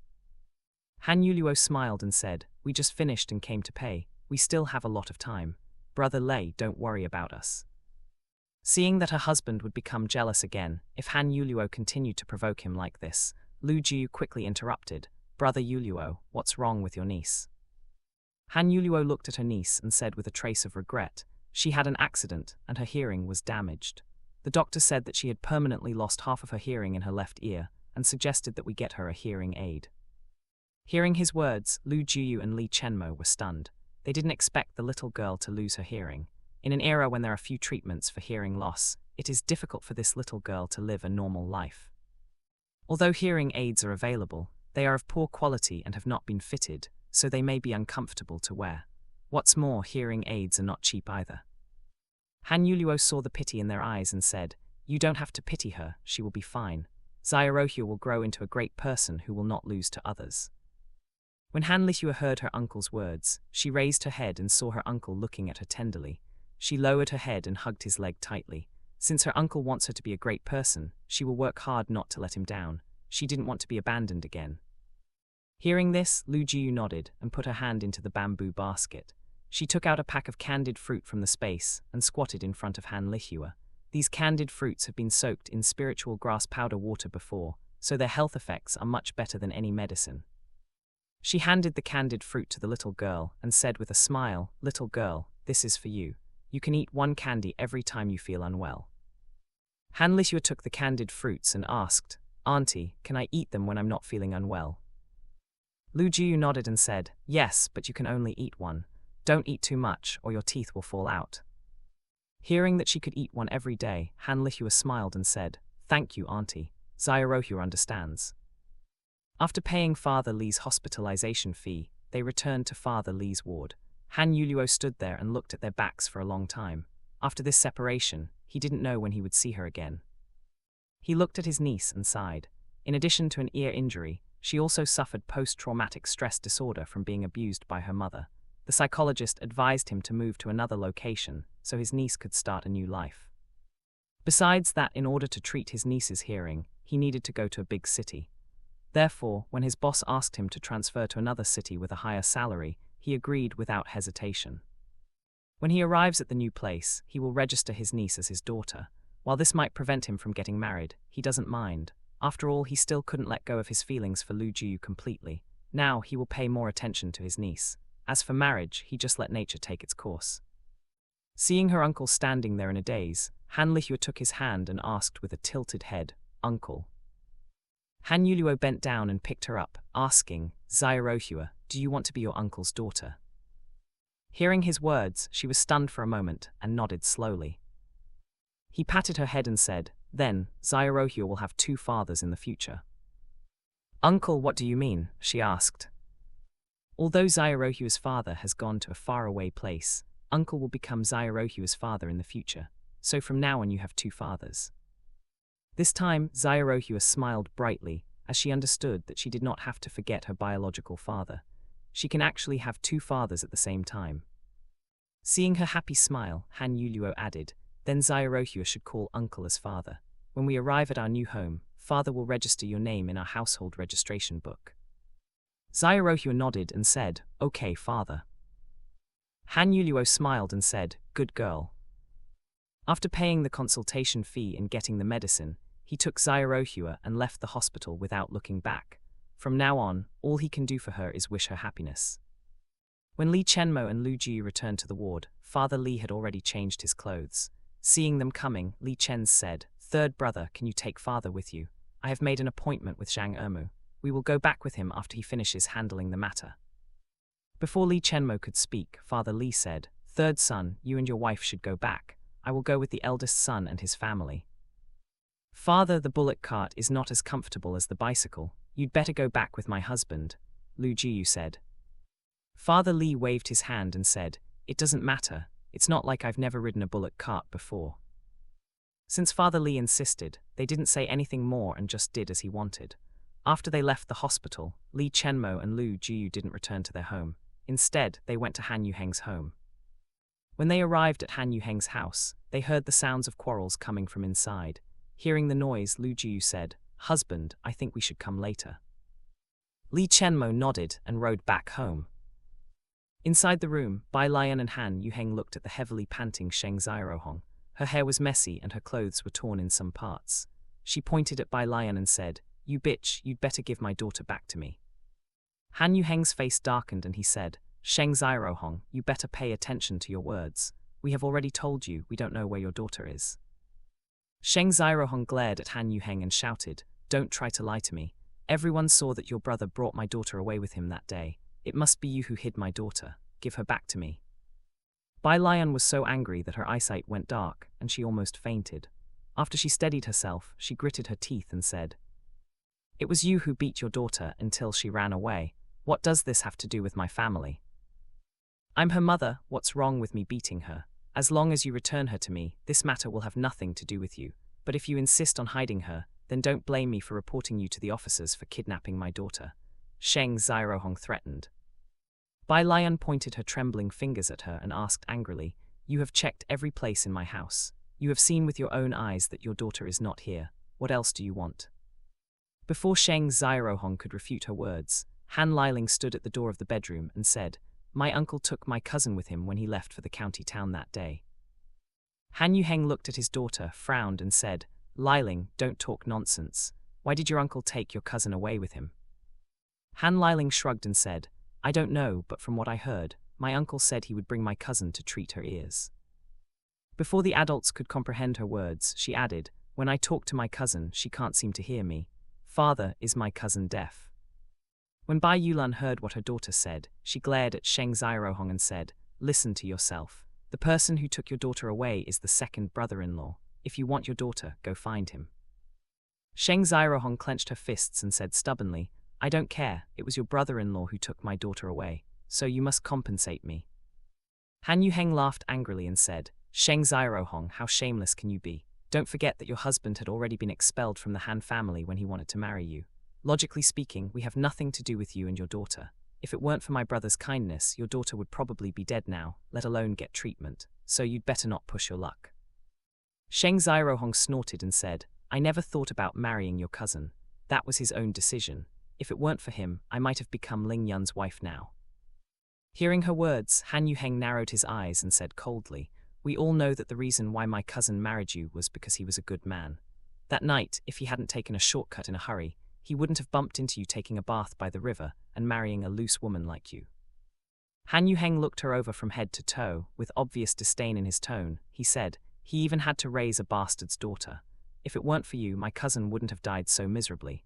Han Yuluo smiled and said, "We just finished and came to pay. We still have a lot of time. Brother Lei, don't worry about us." Seeing that her husband would become jealous again if Han Yuluo continued to provoke him like this, Lu Juyu quickly interrupted, "Brother Yuluo, what's wrong with your niece?" Han Yuluo looked at her niece and said with a trace of regret, "She had an accident and her hearing was damaged. The doctor said that she had permanently lost half of her hearing in her left ear and suggested that we get her a hearing aid." Hearing his words, Lu Juyu and Li Chenmo were stunned. They didn't expect the little girl to lose her hearing. In an era when there are few treatments for hearing loss, it is difficult for this little girl to live a normal life. Although hearing aids are available, they are of poor quality and have not been fitted, so they may be uncomfortable to wear. What's more, hearing aids are not cheap either. Han Yuluo saw the pity in their eyes and said, "You don't have to pity her, she will be fine. Xiaorohua will grow into a great person who will not lose to others." When Han Lihua heard her uncle's words, she raised her head and saw her uncle looking at her tenderly. She lowered her head and hugged his leg tightly. Since her uncle wants her to be a great person, she will work hard not to let him down. She didn't want to be abandoned again. Hearing this, Lu Juyu nodded and put her hand into the bamboo basket. She took out a pack of candied fruit from the space and squatted in front of Han Lihua. These candied fruits have been soaked in spiritual grass powder water before, so their health effects are much better than any medicine. She handed the candied fruit to the little girl and said with a smile, "Little girl, this is for you. You can eat one candy every time you feel unwell." Han Lihua took the candied fruits and asked, "Auntie, can I eat them when I'm not feeling unwell?" Lu Juyu nodded and said, "Yes, but you can only eat one. Don't eat too much or your teeth will fall out." Hearing that she could eat one every day, Han Lihua smiled and said, "Thank you, Auntie. Xiaorohua understands." After paying Father Li's hospitalization fee, they returned to Father Li's ward. Han Yuluo stood there and looked at their backs for a long time. After this separation, he didn't know when he would see her again. He looked at his niece and sighed. In addition to an ear injury, she also suffered post-traumatic stress disorder from being abused by her mother. The psychologist advised him to move to another location so his niece could start a new life. Besides that, in order to treat his niece's hearing, he needed to go to a big city. Therefore, when his boss asked him to transfer to another city with a higher salary, he agreed without hesitation. When he arrives at the new place, he will register his niece as his daughter. While this might prevent him from getting married, he doesn't mind. After all, he still couldn't let go of his feelings for Lu Juyu completely. Now he will pay more attention to his niece. As for marriage, he just let nature take its course. Seeing her uncle standing there in a daze, Han Lihua took his hand and asked with a tilted head, "Uncle." Han Yuluo bent down and picked her up, asking, "Xiaorohua, do you want to be your uncle's daughter?" Hearing his words, she was stunned for a moment and nodded slowly. He patted her head and said, "Then, Xiaorohua will have 2 fathers in the future." "Uncle, what do you mean?" she asked. Although Xiaorohua's father has gone to a faraway place, Uncle will become Xiaorohua's father in the future, so from now on you have 2 fathers. This time, Xiaorohua smiled brightly, as she understood that she did not have to forget her biological father. She can actually have 2 fathers at the same time. Seeing her happy smile, Han Yuluo added, "Then Xiaorohua should call Uncle as father. When we arrive at our new home, Father will register your name in our household registration book." Xiaorohua nodded and said, "Okay, Father." Han Yuluo smiled and said, "Good girl." After paying the consultation fee and getting the medicine, he took Xiaorohua and left the hospital without looking back. From now on, all he can do for her is wish her happiness. When Li Chenmo and Lu Ji returned to the ward, Father Li had already changed his clothes. Seeing them coming, Li Chen said, "Third brother, can you take father with you? I have made an appointment with Zhang Ermu. We will go back with him after he finishes handling the matter." Before Li Chenmo could speak, Father Li said, "Third son, you and your wife should go back. I will go with the eldest son and his family." "Father, the bullock cart is not as comfortable as the bicycle. You'd better go back with my husband," Lu Jiu said. Father Li waved his hand and said, "It doesn't matter. It's not like I've never ridden a bullock cart before." Since Father Li insisted, they didn't say anything more and just did as he wanted. After they left the hospital, Li Chenmo and Lu Jiu didn't return to their home. Instead, they went to Han Yuheng's home. When they arrived at Han Yuheng's house, they heard the sounds of quarrels coming from inside. Hearing the noise, Lu Jiu said, "Husband, I think we should come later." Li Chenmo nodded and rode back home. Inside the room, Bai Lian and Han Yuheng looked at the heavily panting Sheng Xiaohong. Her hair was messy and her clothes were torn in some parts. She pointed at Bai Lian and said, "You bitch, you'd better give my daughter back to me." Han Yuheng's face darkened and he said, "Sheng Xiaohong, you better pay attention to your words. We have already told you we don't know where your daughter is." Sheng Xiaohong glared at Han Yuheng and shouted, "Don't try to lie to me. Everyone saw that your brother brought my daughter away with him that day. It must be you who hid my daughter. Give her back to me." Bai Lian was so angry that her eyesight went dark and she almost fainted. After she steadied herself, she gritted her teeth and said, "It was you who beat your daughter until she ran away. What does this have to do with my family? I'm her mother. What's wrong with me beating her? As long as you return her to me, this matter will have nothing to do with you. But if you insist on hiding her, then don't blame me for reporting you to the officers for kidnapping my daughter," Sheng Xiaohong threatened. Bai Lian pointed her trembling fingers at her and asked angrily, "You have checked every place in my house. You have seen with your own eyes that your daughter is not here. What else do you want?" Before Sheng Xiaohong could refute her words, Han Liling stood at the door of the bedroom and said, "My uncle took my cousin with him when he left for the county town that day." Han Yuheng looked at his daughter, frowned and said, "Liling, don't talk nonsense. Why did your uncle take your cousin away with him?" Han Liling shrugged and said, "I don't know, but from what I heard, my uncle said he would bring my cousin to treat her ears." Before the adults could comprehend her words, she added, "When I talk to my cousin, she can't seem to hear me. Father, is my cousin deaf?" When Bai Yulan heard what her daughter said, she glared at Sheng Xiaohong and said, "Listen to yourself. The person who took your daughter away is the second brother-in-law. If you want your daughter, go find him." Sheng Xiaohong clenched her fists and said stubbornly, "I don't care. It was your brother-in-law who took my daughter away, so you must compensate me." Han Yuheng laughed angrily and said, "Sheng Xiaohong, how shameless can you be? Don't forget that your husband had already been expelled from the Han family when he wanted to marry you. Logically speaking, we have nothing to do with you and your daughter. If it weren't for my brother's kindness, your daughter would probably be dead now, let alone get treatment, so you'd better not push your luck." Sheng Xiaohong snorted and said, "I never thought about marrying your cousin. That was his own decision. If it weren't for him, I might have become Ling Yun's wife now." Hearing her words, Han Yuheng narrowed his eyes and said coldly, "We all know that the reason why my cousin married you was because he was a good man. That night, if he hadn't taken a shortcut in a hurry, he wouldn't have bumped into you taking a bath by the river and marrying a loose woman like you." Han Yuheng looked her over from head to toe, with obvious disdain in his tone. He said, "He even had to raise a bastard's daughter. If it weren't for you, my cousin wouldn't have died so miserably."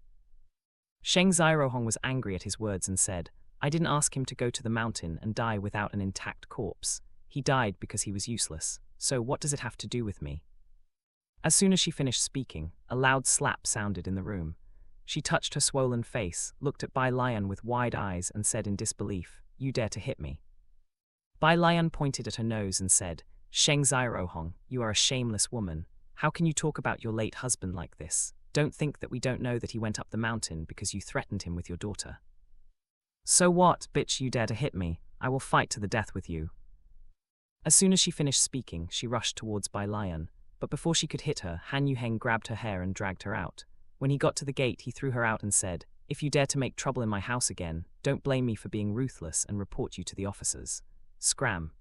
Sheng Xiaohong was angry at his words and said, "I didn't ask him to go to the mountain and die without an intact corpse. He died because he was useless, so what does it have to do with me?" As soon as she finished speaking, a loud slap sounded in the room. She touched her swollen face, looked at Bai Lian with wide eyes and said in disbelief, "You dare to hit me?" Bai Lian pointed at her nose and said, "Sheng Xiaohong, you are a shameless woman. How can you talk about your late husband like this? Don't think that we don't know that he went up the mountain because you threatened him with your daughter." "So what, bitch, you dare to hit me? I will fight to the death with you." As soon as she finished speaking, she rushed towards Bai Lian, but before she could hit her, Han Yuheng grabbed her hair and dragged her out. When he got to the gate, he threw her out and said, "If you dare to make trouble in my house again, don't blame me for being ruthless and report you to the officers. Scram."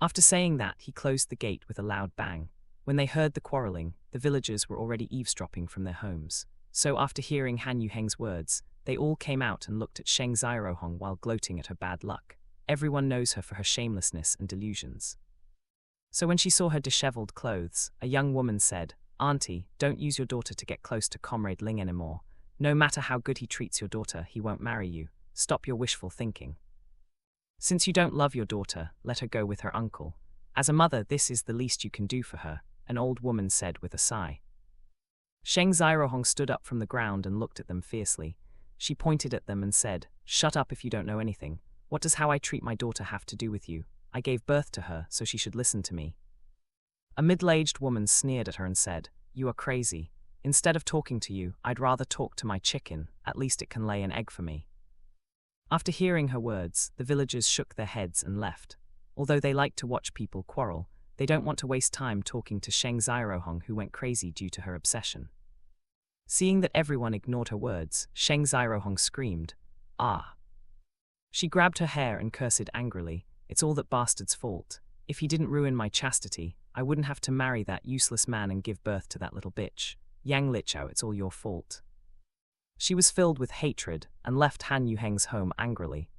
After saying that, he closed the gate with a loud bang. When they heard the quarreling, the villagers were already eavesdropping from their homes. So after hearing Han Yuheng's words, they all came out and looked at Sheng Xiaohong while gloating at her bad luck. Everyone knows her for her shamelessness and delusions. So when she saw her disheveled clothes, a young woman said, "Auntie, don't use your daughter to get close to Comrade Ling anymore. No matter how good he treats your daughter, he won't marry you. Stop your wishful thinking. Since you don't love your daughter, let her go with her uncle. As a mother, this is the least you can do for her," an old woman said with a sigh. Sheng Xiaohong stood up from the ground and looked at them fiercely. She pointed at them and said, "Shut up if you don't know anything. What does how I treat my daughter have to do with you? I gave birth to her, so she should listen to me." A middle-aged woman sneered at her and said, "You are crazy. Instead of talking to you, I'd rather talk to my chicken, at least it can lay an egg for me." After hearing her words, the villagers shook their heads and left. Although they like to watch people quarrel, they don't want to waste time talking to Sheng Xiaohong, who went crazy due to her obsession. Seeing that everyone ignored her words, Sheng Xiaohong screamed, "Ah!" She grabbed her hair and cursed angrily, "It's all that bastard's fault. If he didn't ruin my chastity, I wouldn't have to marry that useless man and give birth to that little bitch. Yang Lichao, it's all your fault." She was filled with hatred and left Han Yuheng's home angrily.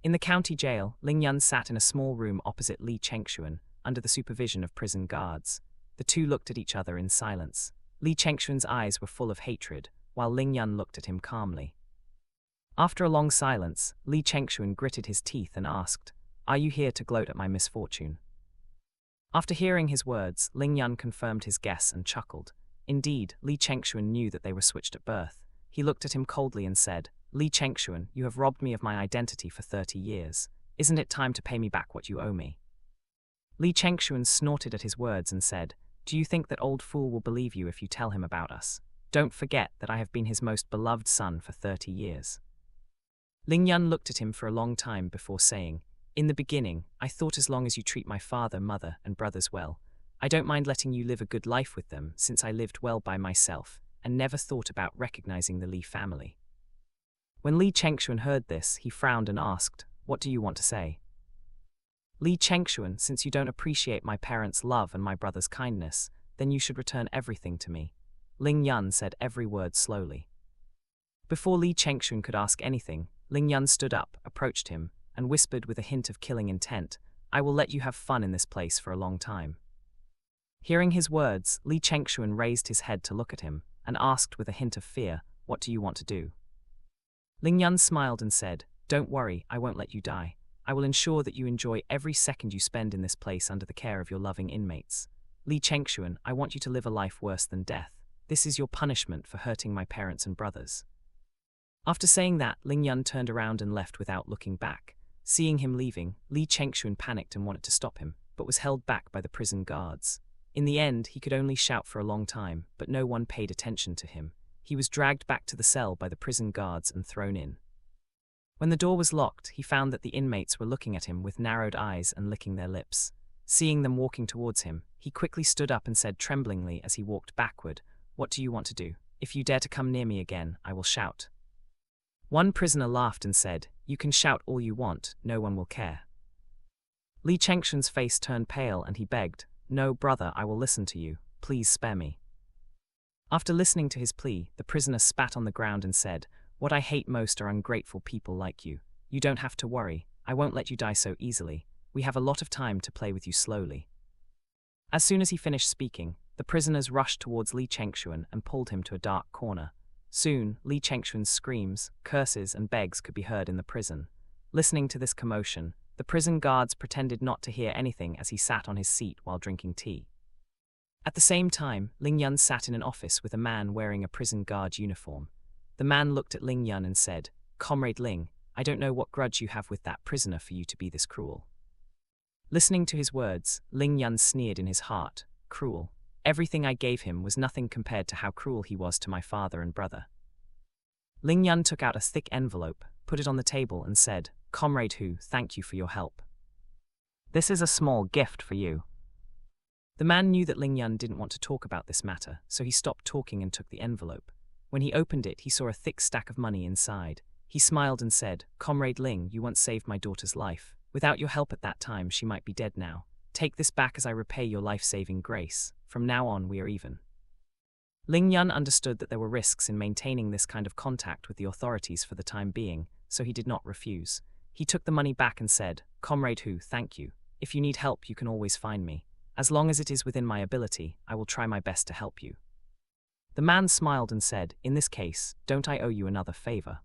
In the county jail, Ling Yun sat in a small room opposite Li Chengshuan, under the supervision of prison guards. The two looked at each other in silence. Li Chengshuan's eyes were full of hatred, while Ling Yun looked at him calmly. After a long silence, Li Chengshuan gritted his teeth and asked, "Are you here to gloat at my misfortune?" After hearing his words, Ling Yun confirmed his guess and chuckled. Indeed, Li Chengshuan knew that they were switched at birth. He looked at him coldly and said, "Li Chengshuan, you have robbed me of my identity for 30 years. Isn't it time to pay me back what you owe me?" Li Chengshuan snorted at his words and said, "Do you think that old fool will believe you if you tell him about us? Don't forget that I have been his most beloved son for 30 years. Ling Yun looked at him for a long time before saying, "In the beginning, I thought as long as you treat my father, mother, and brothers well, I don't mind letting you live a good life with them, since I lived well by myself and never thought about recognizing the Li family." When Li Chengshuan heard this, he frowned and asked, "What do you want to say?" "Li Chengshuan, since you don't appreciate my parents' love and my brother's kindness, then you should return everything to me." Ling Yun said every word slowly. Before Li Chengshuan could ask anything, Ling Yun stood up, approached him, and whispered with a hint of killing intent, "I will let you have fun in this place for a long time." Hearing his words, Li Chengshuan raised his head to look at him, and asked with a hint of fear, "What do you want to do?" Ling Yun smiled and said, "Don't worry, I won't let you die. I will ensure that you enjoy every second you spend in this place under the care of your loving inmates. Li Chengshuan, I want you to live a life worse than death. This is your punishment for hurting my parents and brothers." After saying that, Ling Yun turned around and left without looking back. Seeing him leaving, Li Chengshuan panicked and wanted to stop him, but was held back by the prison guards. In the end, he could only shout for a long time, but no one paid attention to him. He was dragged back to the cell by the prison guards and thrown in. When the door was locked, he found that the inmates were looking at him with narrowed eyes and licking their lips. Seeing them walking towards him, he quickly stood up and said tremblingly as he walked backward, "What do you want to do? If you dare to come near me again, I will shout." One prisoner laughed and said, "You can shout all you want, no one will care." Li Chengshuan's face turned pale and he begged, "No, brother, I will listen to you. Please spare me." After listening to his plea, the prisoner spat on the ground and said, "What I hate most are ungrateful people like you. You don't have to worry, I won't let you die so easily. We have a lot of time to play with you slowly." As soon as he finished speaking, the prisoners rushed towards Li Chengshuan and pulled him to a dark corner. Soon, Li Chengshuan's screams, curses, and begs could be heard in the prison. Listening to this commotion, the prison guards pretended not to hear anything as he sat on his seat while drinking tea. At the same time, Ling Yun sat in an office with a man wearing a prison guard uniform. The man looked at Ling Yun and said, "Comrade Ling, I don't know what grudge you have with that prisoner for you to be this cruel." Listening to his words, Ling Yun sneered in his heart, "Cruel. Everything I gave him was nothing compared to how cruel he was to my father and brother." Ling Yun took out a thick envelope, put it on the table and said, "Comrade Hu, thank you for your help. This is a small gift for you." The man knew that Ling Yun didn't want to talk about this matter, so he stopped talking and took the envelope. When he opened it, he saw a thick stack of money inside. He smiled and said, "Comrade Ling, you once saved my daughter's life. Without your help at that time, she might be dead now. Take this back as I repay your life-saving grace. From now on, we are even." Ling Yun understood that there were risks in maintaining this kind of contact with the authorities for the time being, so he did not refuse. He took the money back and said, "Comrade Hu, thank you. If you need help, you can always find me. As long as it is within my ability, I will try my best to help you. The man smiled and said, in this case, don't I owe you another favor?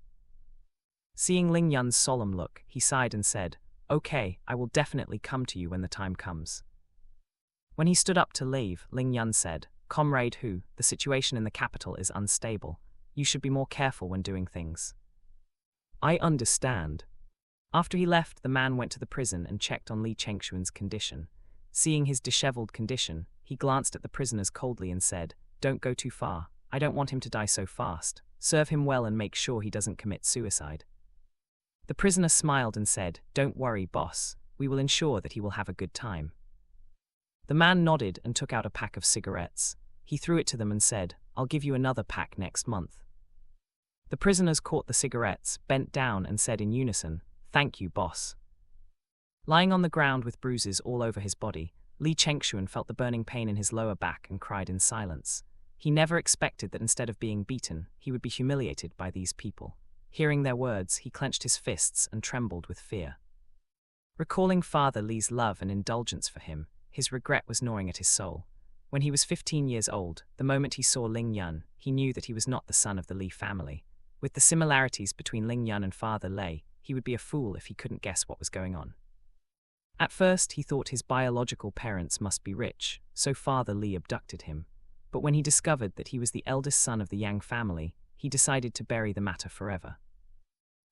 Seeing Ling Yun's solemn look, he sighed and said, okay, I will definitely come to you when the time comes. When he stood up to leave, Ling Yun said, Comrade Hu, the situation in the capital is unstable. You should be more careful when doing things. I understand. After he left, the man went to the prison and checked on Li Chengshuan's condition. Seeing his disheveled condition, he glanced at the prisoners coldly and said, don't go too far. I don't want him to die so fast. Serve him well and make sure he doesn't commit suicide. The prisoner smiled and said, don't worry, boss. We will ensure that he will have a good time. The man nodded and took out a pack of cigarettes. He threw it to them and said, I'll give you another pack next month. The prisoners caught the cigarettes, bent down and said in unison, thank you, boss. Lying on the ground with bruises all over his body, Li Chengshuan felt the burning pain in his lower back and cried in silence. He never expected that instead of being beaten, he would be humiliated by these people. Hearing their words, he clenched his fists and trembled with fear. Recalling Father Li's love and indulgence for him, his regret was gnawing at his soul. When he was 15 years old, the moment he saw Ling Yun, he knew that he was not the son of the Li family. With the similarities between Ling Yun and Father Lei, he would be a fool if he couldn't guess what was going on. At first, he thought his biological parents must be rich, so Father Li abducted him. But when he discovered that he was the eldest son of the Yang family, he decided to bury the matter forever.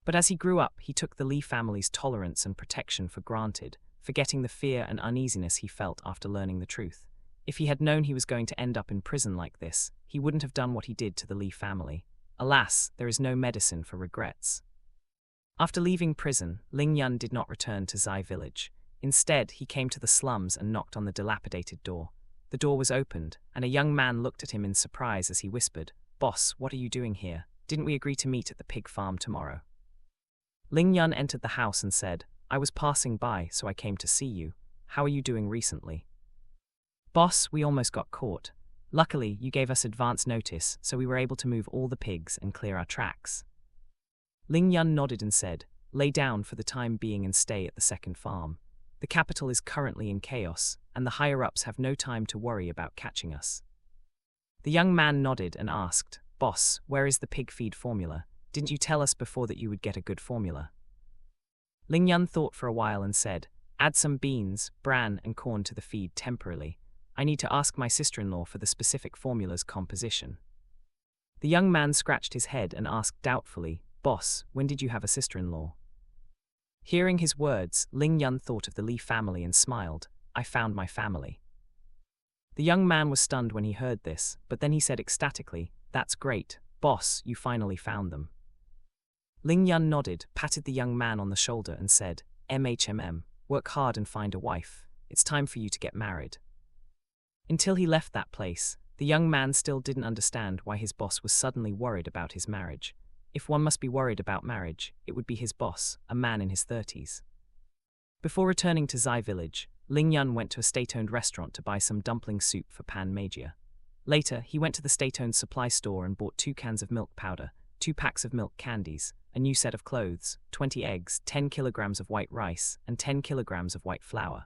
But as he grew up, he took the Li family's tolerance and protection for granted, forgetting the fear and uneasiness he felt after learning the truth. If he had known he was going to end up in prison like this, he wouldn't have done what he did to the Li family. Alas, there is no medicine for regrets. After leaving prison, Ling Yun did not return to Zai village. Instead, he came to the slums and knocked on the dilapidated door. The door was opened, and a young man looked at him in surprise as he whispered, Boss, what are you doing here? Didn't we agree to meet at the pig farm tomorrow? Ling Yun entered the house and said, I was passing by, so I came to see you. How are you doing recently? Boss, we almost got caught. Luckily, you gave us advance notice, so we were able to move all the pigs and clear our tracks. Ling Yun nodded and said, lay down for the time being and stay at the second farm. The capital is currently in chaos, and the higher-ups have no time to worry about catching us. The young man nodded and asked, Boss, where is the pig feed formula? Didn't you tell us before that you would get a good formula? Ling Yun thought for a while and said, add some beans, bran and corn to the feed temporarily. I need to ask my sister-in-law for the specific formula's composition. The young man scratched his head and asked doubtfully, Boss, when did you have a sister-in-law? Hearing his words, Ling Yun thought of the Li family and smiled, I found my family. The young man was stunned when he heard this, but then he said ecstatically, that's great, boss, you finally found them. Ling Yun nodded, patted the young man on the shoulder and said, work hard and find a wife. It's time for you to get married. Until he left that place, the young man still didn't understand why his boss was suddenly worried about his marriage. If one must be worried about marriage, it would be his boss, a man in his 30s. Before returning to Zai village, Ling Yun went to a state-owned restaurant to buy some dumpling soup for Pan Magia. Later, he went to the state-owned supply store and bought 2 cans of milk powder, 2 packs of milk candies, a new set of clothes, 20 eggs, 10 kilograms of white rice, and 10 kilograms of white flour.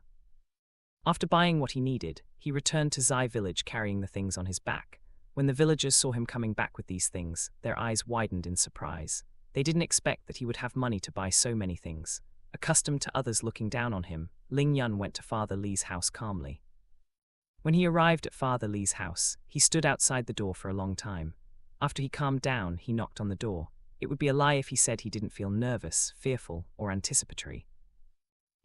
After buying what he needed, he returned to Zai village carrying the things on his back. When the villagers saw him coming back with these things, their eyes widened in surprise. They didn't expect that he would have money to buy so many things. Accustomed to others looking down on him, Ling Yun went to Father Li's house calmly. When he arrived at Father Li's house, he stood outside the door for a long time. After he calmed down, he knocked on the door. It would be a lie if he said he didn't feel nervous, fearful, or anticipatory.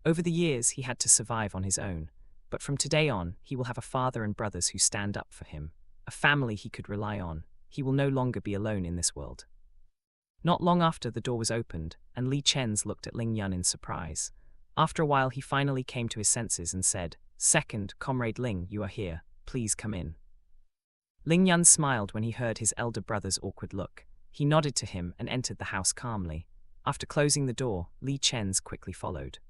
Over the years, he had to survive on his own, but from today on, he will have a father and brothers who stand up for him. A family he could rely on. He will no longer be alone in this world. Not long after, the door was opened, and Li Chen's looked at Ling Yun in surprise. After a while, he finally came to his senses and said, Second, Comrade Ling, you are here. Please come in. Ling Yun smiled when he heard his elder brother's awkward look. He nodded to him and entered the house calmly. After closing the door, Li Chen's quickly followed.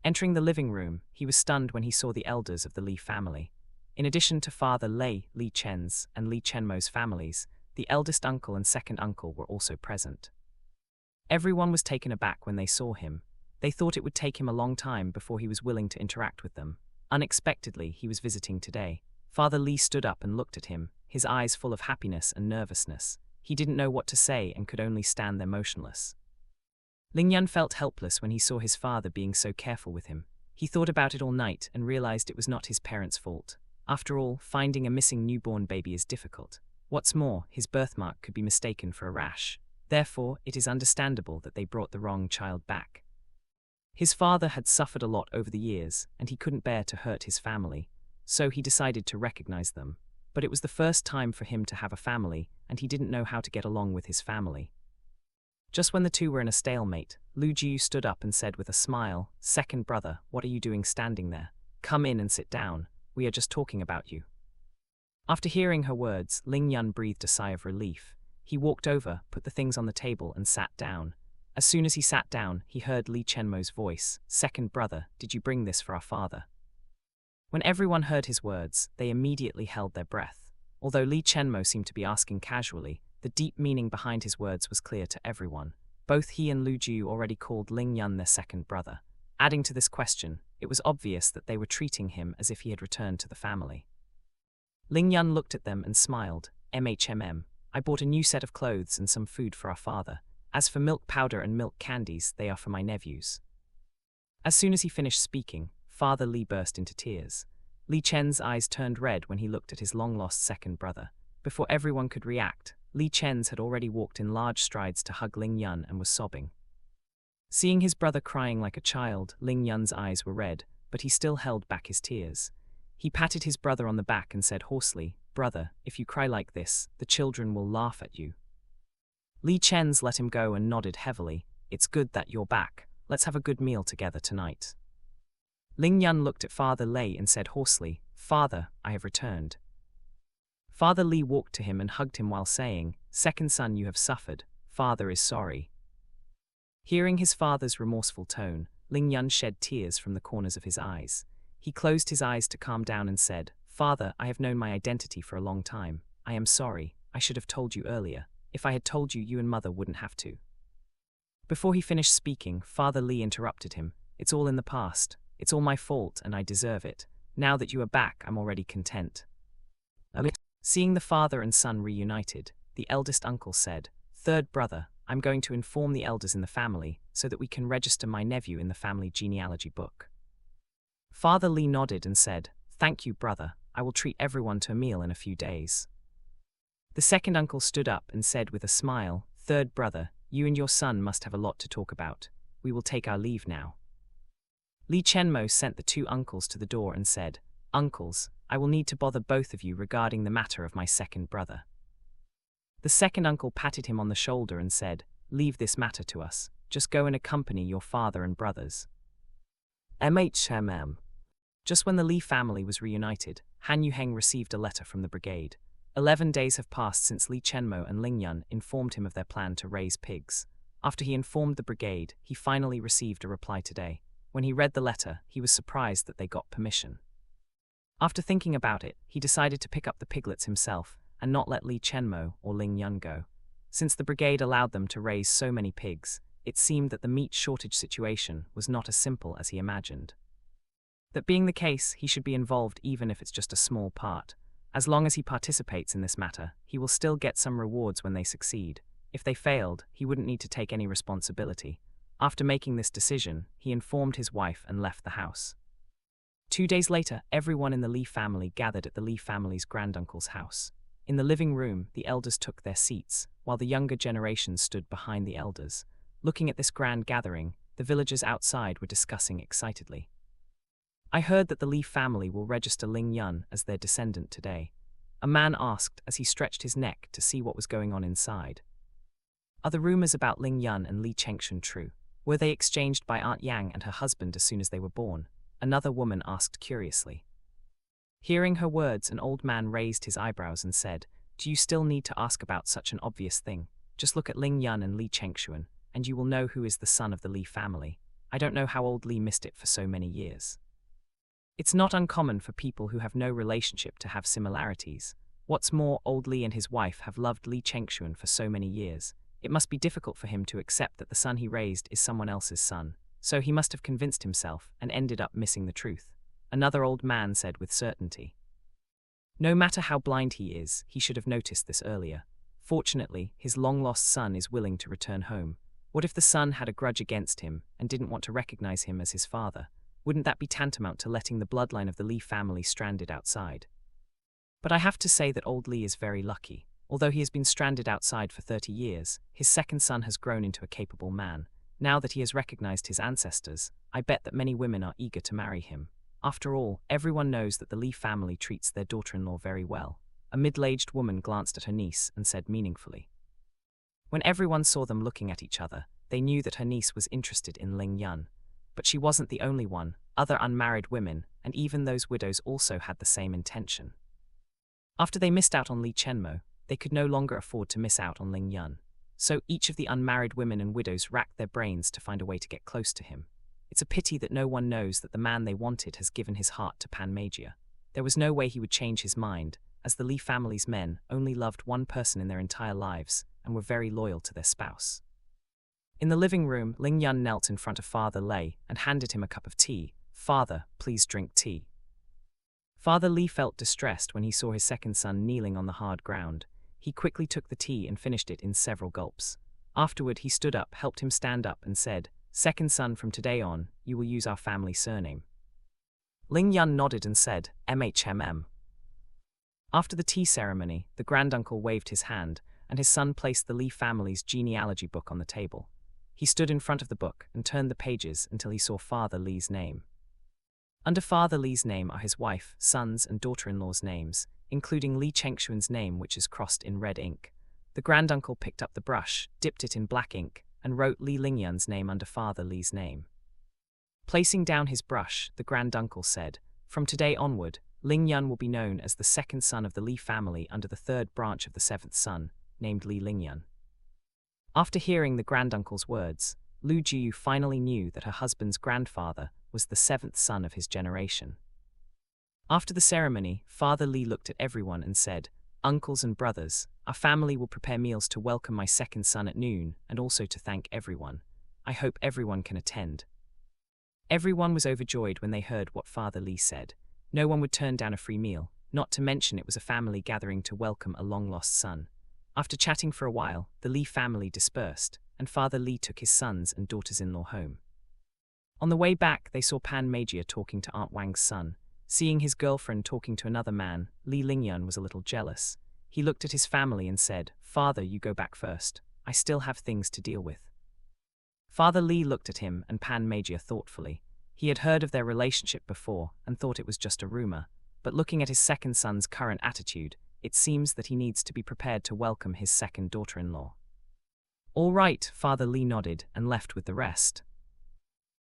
Entering the living room, he was stunned when he saw the elders of the Li family. In addition to Father Lei, Li Chen's, and Li Chenmo's families, the eldest uncle and second uncle were also present. Everyone was taken aback when they saw him. They thought it would take him a long time before he was willing to interact with them. Unexpectedly, he was visiting today. Father Li stood up and looked at him, his eyes full of happiness and nervousness. He didn't know what to say and could only stand there motionless. Ling Yun felt helpless when he saw his father being so careful with him. He thought about it all night and realized it was not his parents' fault. After all, finding a missing newborn baby is difficult. What's more, his birthmark could be mistaken for a rash. Therefore, it is understandable that they brought the wrong child back. His father had suffered a lot over the years, and he couldn't bear to hurt his family, so he decided to recognize them. But it was the first time for him to have a family, and he didn't know how to get along with his family. Just when the two were in a stalemate, Lu Jiu stood up and said with a smile, "Second brother, what are you doing standing there? Come in and sit down. We are just talking about you." After hearing her words, Ling Yun breathed a sigh of relief. He walked over, put the things on the table, and sat down. As soon as he sat down, he heard Li Chenmo's voice, "Second brother, did you bring this for our father?" When everyone heard his words, they immediately held their breath. Although Li Chenmo seemed to be asking casually, the deep meaning behind his words was clear to everyone. Both he and Lu Jiu already called Ling Yun their second brother. Adding to this question, it was obvious that they were treating him as if he had returned to the family. Ling Yun looked at them and smiled. I bought a new set of clothes and some food for our father. As for milk powder and milk candies, they are for my nephews." As soon as he finished speaking, Father Li burst into tears. Li Chen's eyes turned red when he looked at his long-lost second brother. Before everyone could react, Li Chen's had already walked in large strides to hug Ling Yun and was sobbing. Seeing his brother crying like a child, Ling Yun's eyes were red, but he still held back his tears. He patted his brother on the back and said hoarsely, "Brother, if you cry like this, the children will laugh at you." Li Chen's let him go and nodded heavily. "It's good that you're back. Let's have a good meal together tonight." Ling Yun looked at Father Li and said hoarsely, "Father, I have returned." Father Li walked to him and hugged him while saying, "Second son, you have suffered. Father is sorry." Hearing his father's remorseful tone, Ling Yun shed tears from the corners of his eyes. He closed his eyes to calm down and said, "Father, I have known my identity for a long time. I am sorry. I should have told you earlier. If I had told you, you and Mother wouldn't have to." Before he finished speaking, Father Li interrupted him. "It's all in the past. It's all my fault and I deserve it. Now that you are back, I'm already content." Seeing the father and son reunited, the eldest uncle said, "Third brother, I'm going to inform the elders in the family so that we can register my nephew in the family genealogy book." Father Li nodded and said, "Thank you, brother. I will treat everyone to a meal in a few days." The second uncle stood up and said with a smile, "Third brother, you and your son must have a lot to talk about. We will take our leave now." Li Chenmo sent the two uncles to the door and said, "Uncles, I will need to bother both of you regarding the matter of my second brother." The second uncle patted him on the shoulder and said, "Leave this matter to us. Just go and accompany your father and brothers." Just when the Li family was reunited, Han Yuheng received a letter from the brigade. 11 days have passed since Li Chenmo and Ling Yun informed him of their plan to raise pigs. After he informed the brigade, he finally received a reply today. When he read the letter, he was surprised that they got permission. After thinking about it, he decided to pick up the piglets himself and not let Li Chenmo or Ling Yun go. Since the brigade allowed them to raise so many pigs, it seemed that the meat shortage situation was not as simple as he imagined. That being the case, he should be involved even if it's just a small part. As long as he participates in this matter, he will still get some rewards when they succeed. If they failed, he wouldn't need to take any responsibility. After making this decision, he informed his wife and left the house. 2 days later, everyone in the Li family gathered at the Li family's granduncle's house. In the living room, the elders took their seats, while the younger generation stood behind the elders. Looking at this grand gathering, the villagers outside were discussing excitedly. "I heard that the Li family will register Ling Yun as their descendant today," a man asked as he stretched his neck to see what was going on inside. "Are the rumors about Ling Yun and Li Chengshun true? Were they exchanged by Aunt Yang and her husband as soon as they were born?" another woman asked curiously. Hearing her words, an old man raised his eyebrows and said, "Do you still need to ask about such an obvious thing? Just look at Ling Yun and Li Chengshun, and you will know who is the son of the Li family. I don't know how old Li missed it for so many years." It's not uncommon for people who have no relationship to have similarities. What's more, old Li and his wife have loved Li Chengshun for so many years. It must be difficult for him to accept that the son he raised is someone else's son. so he must have convinced himself and ended up missing the truth, another old man said with certainty. No matter how blind he is, he should have noticed this earlier. Fortunately, his long-lost son is willing to return home. What if the son had a grudge against him and didn't want to recognize him as his father? Wouldn't that be tantamount to letting the bloodline of the Lee family stranded outside? But I have to say that old Lee is very lucky. Although he has been stranded outside for 30 years, his second son has grown into a capable man. Now that he has recognized his ancestors, I bet that many women are eager to marry him. After all, everyone knows that the Lee family treats their daughter-in-law very well. A middle-aged woman glanced at her niece and said meaningfully. When everyone saw them looking at each other, they knew that her niece was interested in Ling Yun. But she wasn't the only one. Other unmarried women, and even those widows, also had the same intention. After they missed out on Li Chenmo, they could no longer afford to miss out on Ling Yun. So each of the unmarried women and widows racked their brains to find a way to get close to him. It's a pity that no one knows that the man they wanted has given his heart to Pan Magia. There was no way he would change his mind, as the Lee family's men only loved one person in their entire lives and were very loyal to their spouse. In the living room, Ling Yun knelt in front of Father Lei and handed him a cup of tea. "Father, please drink tea." Father Lee felt distressed when he saw his second son kneeling on the hard ground. He quickly took the tea and finished it in several gulps. Afterward, he stood up, helped him stand up, and said, "Second son, from today on, you will use our family surname." Ling Yun nodded and said, "MHMM." After the tea ceremony, the granduncle waved his hand, and his son placed the Lee family's genealogy book on the table. He stood in front of the book and turned the pages until he saw Father Lee's name. Under Father Lee's name are his wife, sons, and daughter-in-law's names, including Li Chengshuan's name, which is crossed in red ink. The granduncle picked up the brush, dipped it in black ink, and wrote Li Lingyun's name under Father Lee's name. Placing down his brush, the granduncle said, "From today onward, Ling Yun will be known as the second son of the Li family under the third branch of the seventh son, named Li Lingyun." After hearing the granduncle's words, Lu Jiu finally knew that her husband's grandfather was the seventh son of his generation. After the ceremony, Father Lee looked at everyone and said, "Uncles and brothers, our family will prepare meals to welcome my second son at noon and also to thank everyone. I hope everyone can attend." Everyone was overjoyed when they heard what Father Lee said. No one would turn down a free meal, not to mention it was a family gathering to welcome a long-lost son. After chatting for a while, the Lee family dispersed, and Father Lee took his sons and daughters-in-law home. On the way back, they saw Pan Magia talking to Aunt Wang's son. Seeing his girlfriend talking to another man, Li Lingyun was a little jealous. He looked at his family and said, "Father, you go back first. I still have things to deal with." Father Lee looked at him and Pan Magia thoughtfully. He had heard of their relationship before and thought it was just a rumor, but looking at his second son's current attitude, it seems that he needs to be prepared to welcome his second daughter-in-law. "All right," Father Lee nodded and left with the rest.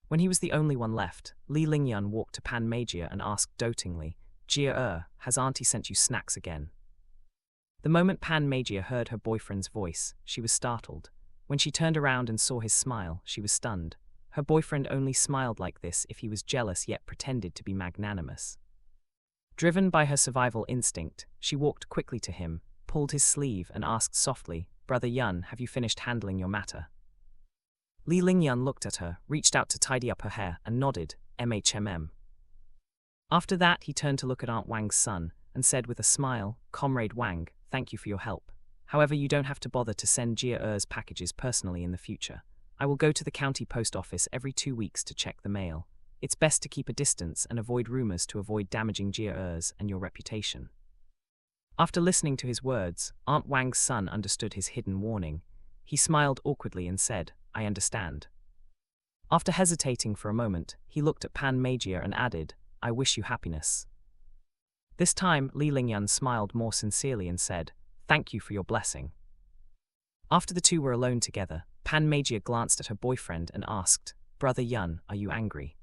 When he was the only one left, Li Lingyun walked to Pan Magia and asked dotingly, "Jia, has Auntie sent you snacks again?" The moment Pan Magia heard her boyfriend's voice, she was startled. When she turned around and saw his smile, she was stunned. Her boyfriend only smiled like this if he was jealous yet pretended to be magnanimous. Driven by her survival instinct, she walked quickly to him, pulled his sleeve and asked softly, "Brother Yun, have you finished handling your matter?" Li Lingyun looked at her, reached out to tidy up her hair, and nodded, "MHMM." After that, he turned to look at Aunt Wang's son, and said with a smile, "Comrade Wang, thank you for your help. However, you don't have to bother to send Jia packages personally in the future. I will go to the county post office every 2 weeks to check the mail. It's best to keep a distance and avoid rumors to avoid damaging Jia and your reputation." After listening to his words, Aunt Wang's son understood his hidden warning. He smiled awkwardly and said, "I understand." After hesitating for a moment, he looked at Pan Magia and added, "I wish you happiness." This time, Li Lingyun smiled more sincerely and said, "Thank you for your blessing." After the two were alone together, Pan Magia glanced at her boyfriend and asked, "Brother Yun, are you angry?"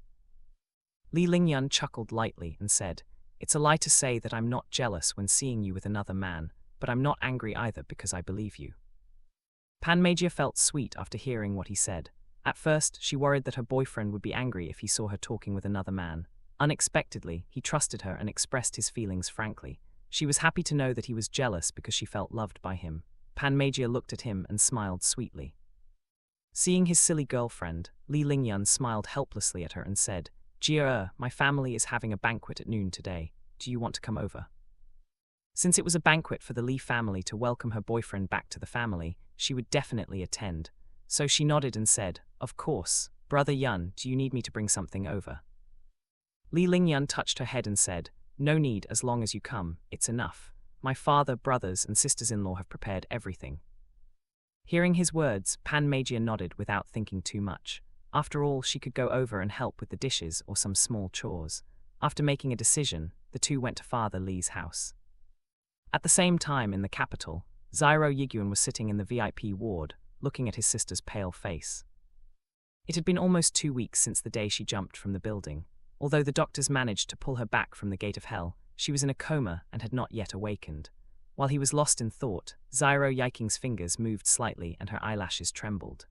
Li Lingyun chuckled lightly and said, "It's a lie to say that I'm not jealous when seeing you with another man, but I'm not angry either because I believe you." Pan Magia felt sweet after hearing what he said. At first, she worried that her boyfriend would be angry if he saw her talking with another man. Unexpectedly, he trusted her and expressed his feelings frankly. She was happy to know that he was jealous because she felt loved by him. Pan Magia looked at him and smiled sweetly. Seeing his silly girlfriend, Li Lingyun smiled helplessly at her and said, "Jia, my family is having a banquet at noon today. Do you want to come over?" Since it was a banquet for the Li family to welcome her boyfriend back to the family, she would definitely attend. So she nodded and said, "Of course. Brother Yun, do you need me to bring something over?" Li Lingyun touched her head and said, "No need, as long as you come, it's enough. My father, brothers, and sisters-in-law have prepared everything." Hearing his words, Pan Meijian nodded without thinking too much. After all, she could go over and help with the dishes or some small chores. After making a decision, the two went to Father Li's house. At the same time in the capital, Zyro Yiguan was sitting in the VIP ward, looking at his sister's pale face. It had been almost 2 weeks since the day she jumped from the building. Although the doctors managed to pull her back from the gate of hell, she was in a coma and had not yet awakened. While he was lost in thought, Zyro Yiking's fingers moved slightly and her eyelashes trembled.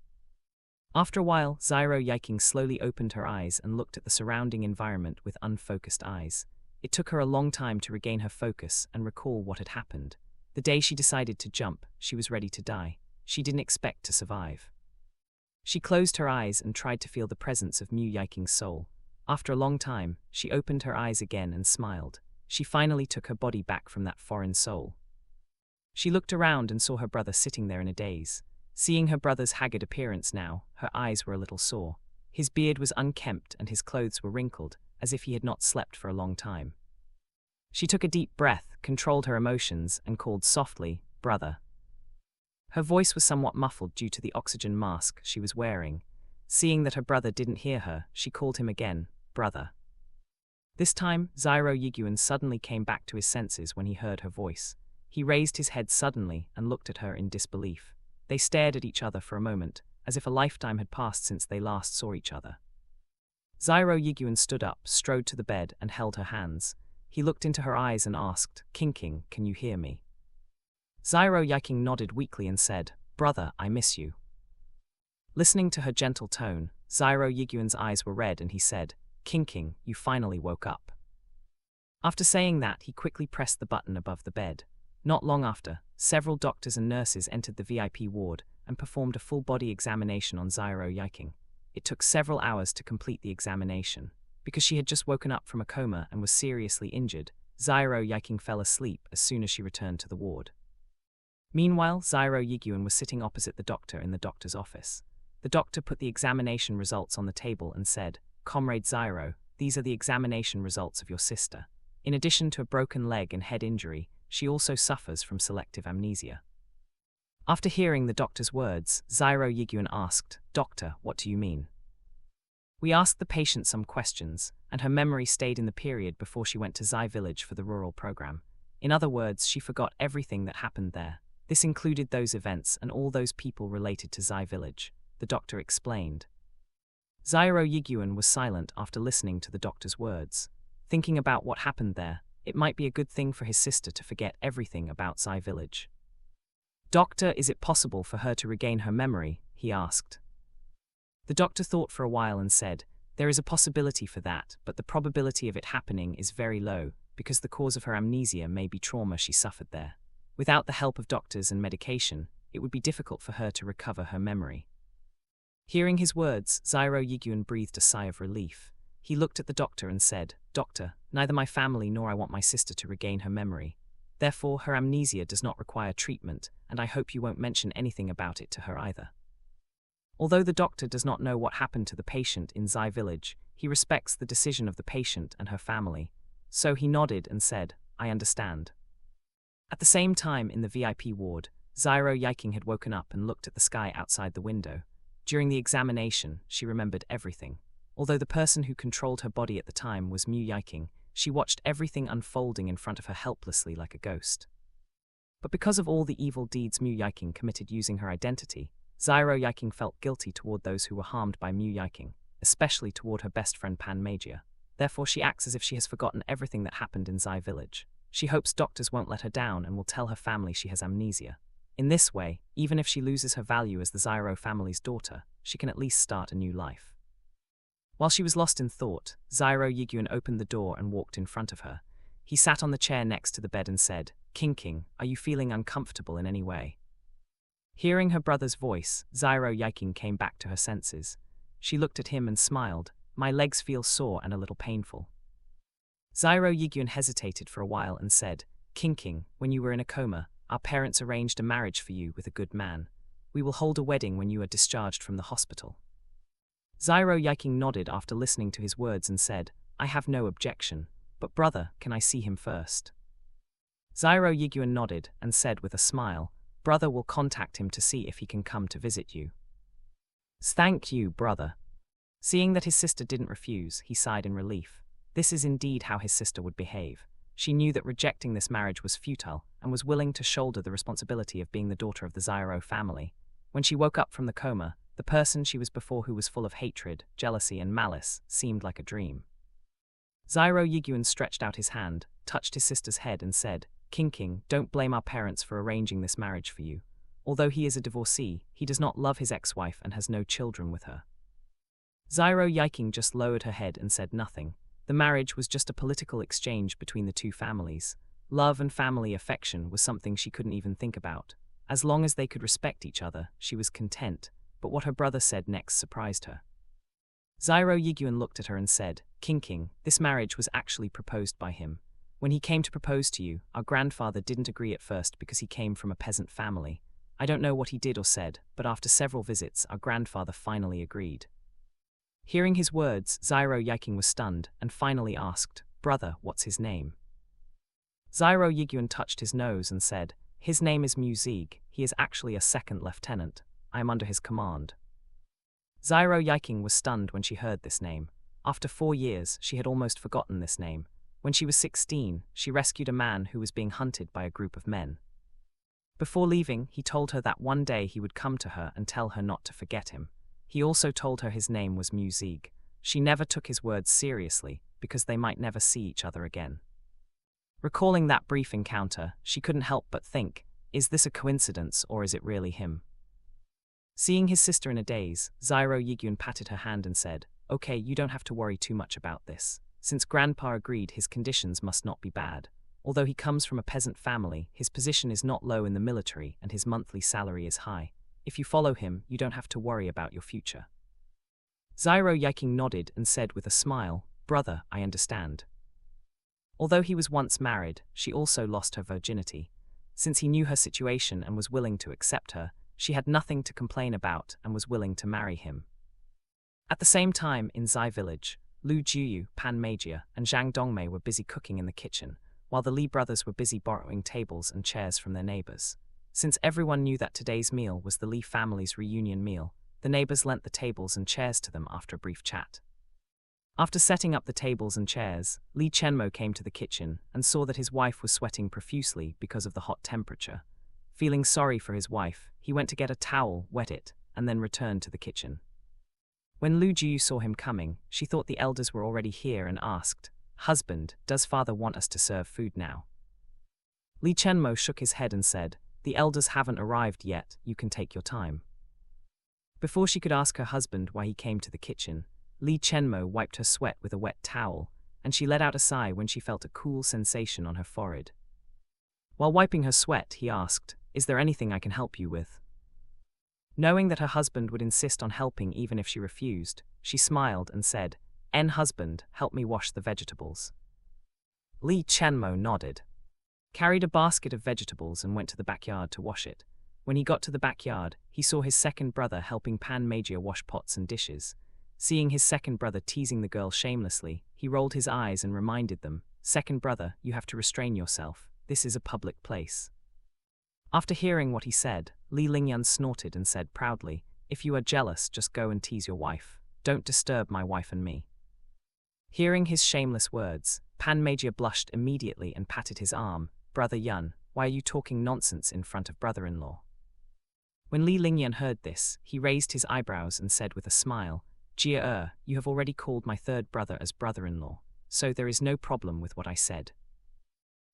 After a while, Zyro Yiking slowly opened her eyes and looked at the surrounding environment with unfocused eyes. It took her a long time to regain her focus and recall what had happened. The day she decided to jump, she was ready to die. She didn't expect to survive. She closed her eyes and tried to feel the presence of Mu Yiking's soul. After a long time, she opened her eyes again and smiled. She finally took her body back from that foreign soul. She looked around and saw her brother sitting there in a daze. Seeing her brother's haggard appearance now, her eyes were a little sore. His beard was unkempt and his clothes were wrinkled, as if he had not slept for a long time. She took a deep breath, controlled her emotions, and called softly, "Brother." Her voice was somewhat muffled due to the oxygen mask she was wearing. Seeing that her brother didn't hear her, she called him again, "Brother." This time, Zyro Yiguan suddenly came back to his senses when he heard her voice. He raised his head suddenly and looked at her in disbelief. They stared at each other for a moment, as if a lifetime had passed since they last saw each other. Zyro Yiguan stood up, strode to the bed, and held her hands. He looked into her eyes and asked, "King, can you hear me?" Zyro Yiking nodded weakly and said, "Brother, I miss you." Listening to her gentle tone, Zyro Yiguan's eyes were red and he said, King, you finally woke up." After saying that, he quickly pressed the button above the bed. Not long after, several doctors and nurses entered the VIP ward and performed a full-body examination on Zyro Yiking. It took several hours to complete the examination. Because she had just woken up from a coma and was seriously injured, Zyro Yiking fell asleep as soon as she returned to the ward. Meanwhile, Zyro Yiguan was sitting opposite the doctor in the doctor's office. The doctor put the examination results on the table and said, "Comrade Zyro, these are the examination results of your sister. In addition to a broken leg and head injury, she also suffers from selective amnesia." After hearing the doctor's words, Zyro Yiguan asked, "Doctor, what do you mean?" "We asked the patient some questions, and her memory stayed in the period before she went to Zai Village for the rural program. In other words, she forgot everything that happened there. This included those events and all those people related to Zai Village," the doctor explained. Zyro Yiguan was silent after listening to the doctor's words. Thinking about what happened there, it might be a good thing for his sister to forget everything about Zai Village. "Doctor, is it possible for her to regain her memory?" he asked. The doctor thought for a while and said, "There is a possibility for that, but the probability of it happening is very low, because the cause of her amnesia may be trauma she suffered there. Without the help of doctors and medication, it would be difficult for her to recover her memory." Hearing his words, Zyro Yiguan breathed a sigh of relief. He looked at the doctor and said, "Doctor, neither my family nor I want my sister to regain her memory. Therefore, her amnesia does not require treatment, and I hope you won't mention anything about it to her either." Although the doctor does not know what happened to the patient in Zai Village, he respects the decision of the patient and her family. So he nodded and said, "I understand." At the same time in the VIP ward, Zyro Yiking had woken up and looked at the sky outside the window. During the examination, she remembered everything. Although the person who controlled her body at the time was Mu Yiking, she watched everything unfolding in front of her helplessly like a ghost. But because of all the evil deeds Mu Yiking committed using her identity, Zyro Yiking felt guilty toward those who were harmed by Mu Yiking, especially toward her best friend Pan Meijian. Therefore, she acts as if she has forgotten everything that happened in Zai Village. She hopes doctors won't let her down and will tell her family she has amnesia. In this way, even if she loses her value as the Zyro family's daughter, she can at least start a new life. While she was lost in thought, Zyro Yiguan opened the door and walked in front of her. He sat on the chair next to the bed and said, King, are you feeling uncomfortable in any way?" Hearing her brother's voice, Zyro Yiking came back to her senses. She looked at him and smiled. My legs feel sore and a little painful. Zyro Yigyun hesitated for a while and said, King, when you were in a coma, our parents arranged a marriage for you with a good man. We will hold a wedding when you are discharged from the hospital. Zyro Yiking nodded after listening to his words and said, I have no objection, but brother, can I see him first? Zyro Yigyun nodded and said with a smile, Brother will contact him to see if he can come to visit you. Thank you, brother. Seeing that his sister didn't refuse, he sighed in relief. This is indeed how his sister would behave. She knew that rejecting this marriage was futile and was willing to shoulder the responsibility of being the daughter of the Zyro family. When she woke up from the coma, the person she was before, who was full of hatred, jealousy, and malice, seemed like a dream. Zyro Yigyun stretched out his hand, touched his sister's head and said, King, don't blame our parents for arranging this marriage for you. Although he is a divorcee, he does not love his ex-wife and has no children with her. Zyro Yiking just lowered her head and said nothing. The marriage was just a political exchange between the two families. Love and family affection was something she couldn't even think about. As long as they could respect each other, she was content, but what her brother said next surprised her. Zyro Yigyun looked at her and said, King, this marriage was actually proposed by him. When he came to propose to you, our grandfather didn't agree at first because he came from a peasant family. I don't know what he did or said, but after several visits, our grandfather finally agreed. Hearing his words, Zyro Yiking was stunned and finally asked, Brother, what's his name? Zyro Yigyun touched his nose and said, His name is Musique. He is actually a second lieutenant. I am under his command. Zyro Yiking was stunned when she heard this name. After 4 years, she had almost forgotten this name. When she was 16, she rescued a man who was being hunted by a group of men. Before leaving, he told her that one day he would come to her and tell her not to forget him. He also told her his name was Musique. She never took his words seriously because they might never see each other again. Recalling that brief encounter, she couldn't help but think, is this a coincidence or is it really him? Seeing his sister in a daze, Zyro Yigyun patted her hand and said, Okay, you don't have to worry too much about this. Since Grandpa agreed, his conditions must not be bad. Although he comes from a peasant family, his position is not low in the military and his monthly salary is high. If you follow him, you don't have to worry about your future. Zyro Yiking nodded and said with a smile, Brother, I understand. Although he was once married, she also lost her virginity. Since he knew her situation and was willing to accept her, she had nothing to complain about and was willing to marry him. At the same time, in Zai village, Lu Juyu, Pan Magia, and Zhang Dongmei were busy cooking in the kitchen, while the Li brothers were busy borrowing tables and chairs from their neighbors. Since everyone knew that today's meal was the Li family's reunion meal, the neighbors lent the tables and chairs to them after a brief chat. After setting up the tables and chairs, Li Chenmo came to the kitchen and saw that his wife was sweating profusely because of the hot temperature. Feeling sorry for his wife, he went to get a towel, wet it, and then returned to the kitchen. When Lu Jiu saw him coming, she thought the elders were already here and asked, Husband, does father want us to serve food now? Li Chenmo shook his head and said, The elders haven't arrived yet, you can take your time. Before she could ask her husband why he came to the kitchen, Li Chenmo wiped her sweat with a wet towel, and she let out a sigh when she felt a cool sensation on her forehead. While wiping her sweat, he asked, Is there anything I can help you with? Knowing that her husband would insist on helping even if she refused, she smiled and said, Husband, help me wash the vegetables. Li Chenmo nodded, carried a basket of vegetables and went to the backyard to wash it. When he got to the backyard, he saw his second brother helping Pan Magia wash pots and dishes. Seeing his second brother teasing the girl shamelessly, he rolled his eyes and reminded them, Second brother, you have to restrain yourself. This is a public place. After hearing what he said, Li Lingyun snorted and said proudly, If you are jealous, just go and tease your wife. Don't disturb my wife and me. Hearing his shameless words, Pan Magia blushed immediately and patted his arm. Brother Yun, why are you talking nonsense in front of brother-in-law? When Li Lingyun heard this, he raised his eyebrows and said with a smile, Jia you have already called my third brother as brother-in-law, so there is no problem with what I said.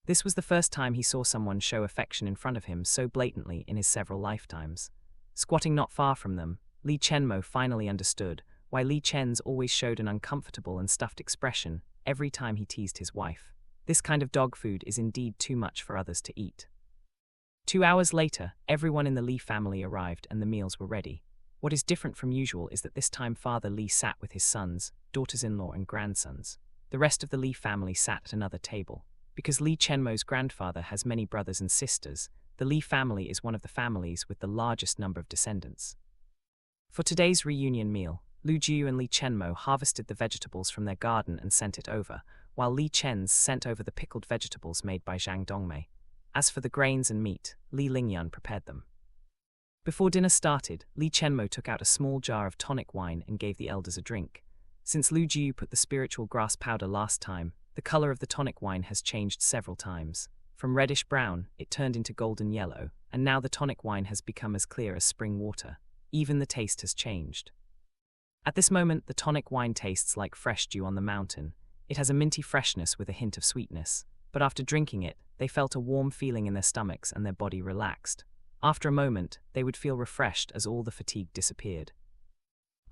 This was the first time he saw someone show affection in front of him so blatantly in his several lifetimes. Squatting not far from them, Li Chenmo finally understood why Li Chen's always showed an uncomfortable and stuffed expression every time he teased his wife. This kind of dog food is indeed too much for others to eat. 2 hours later, everyone in the Li family arrived and the meals were ready. What is different from usual is that this time Father Li sat with his sons, daughters-in-law and grandsons. The rest of the Li family sat at another table. Because Li Chenmo's grandfather has many brothers and sisters, the Li family is one of the families with the largest number of descendants. For today's reunion meal, Lu Jiu and Li Chenmo harvested the vegetables from their garden and sent it over, while Li Chen's sent over the pickled vegetables made by Zhang Dongmei. As for the grains and meat, Li Lingyun prepared them. Before dinner started, Li Chenmo took out a small jar of tonic wine and gave the elders a drink. Since Lu Jiu put the spiritual grass powder last time, the color of the tonic wine has changed several times. From reddish-brown, it turned into golden yellow, and now the tonic wine has become as clear as spring water. Even the taste has changed. At this moment, the tonic wine tastes like fresh dew on the mountain. It has a minty freshness with a hint of sweetness, but after drinking it, they felt a warm feeling in their stomachs and their body relaxed. After a moment, they would feel refreshed as all the fatigue disappeared.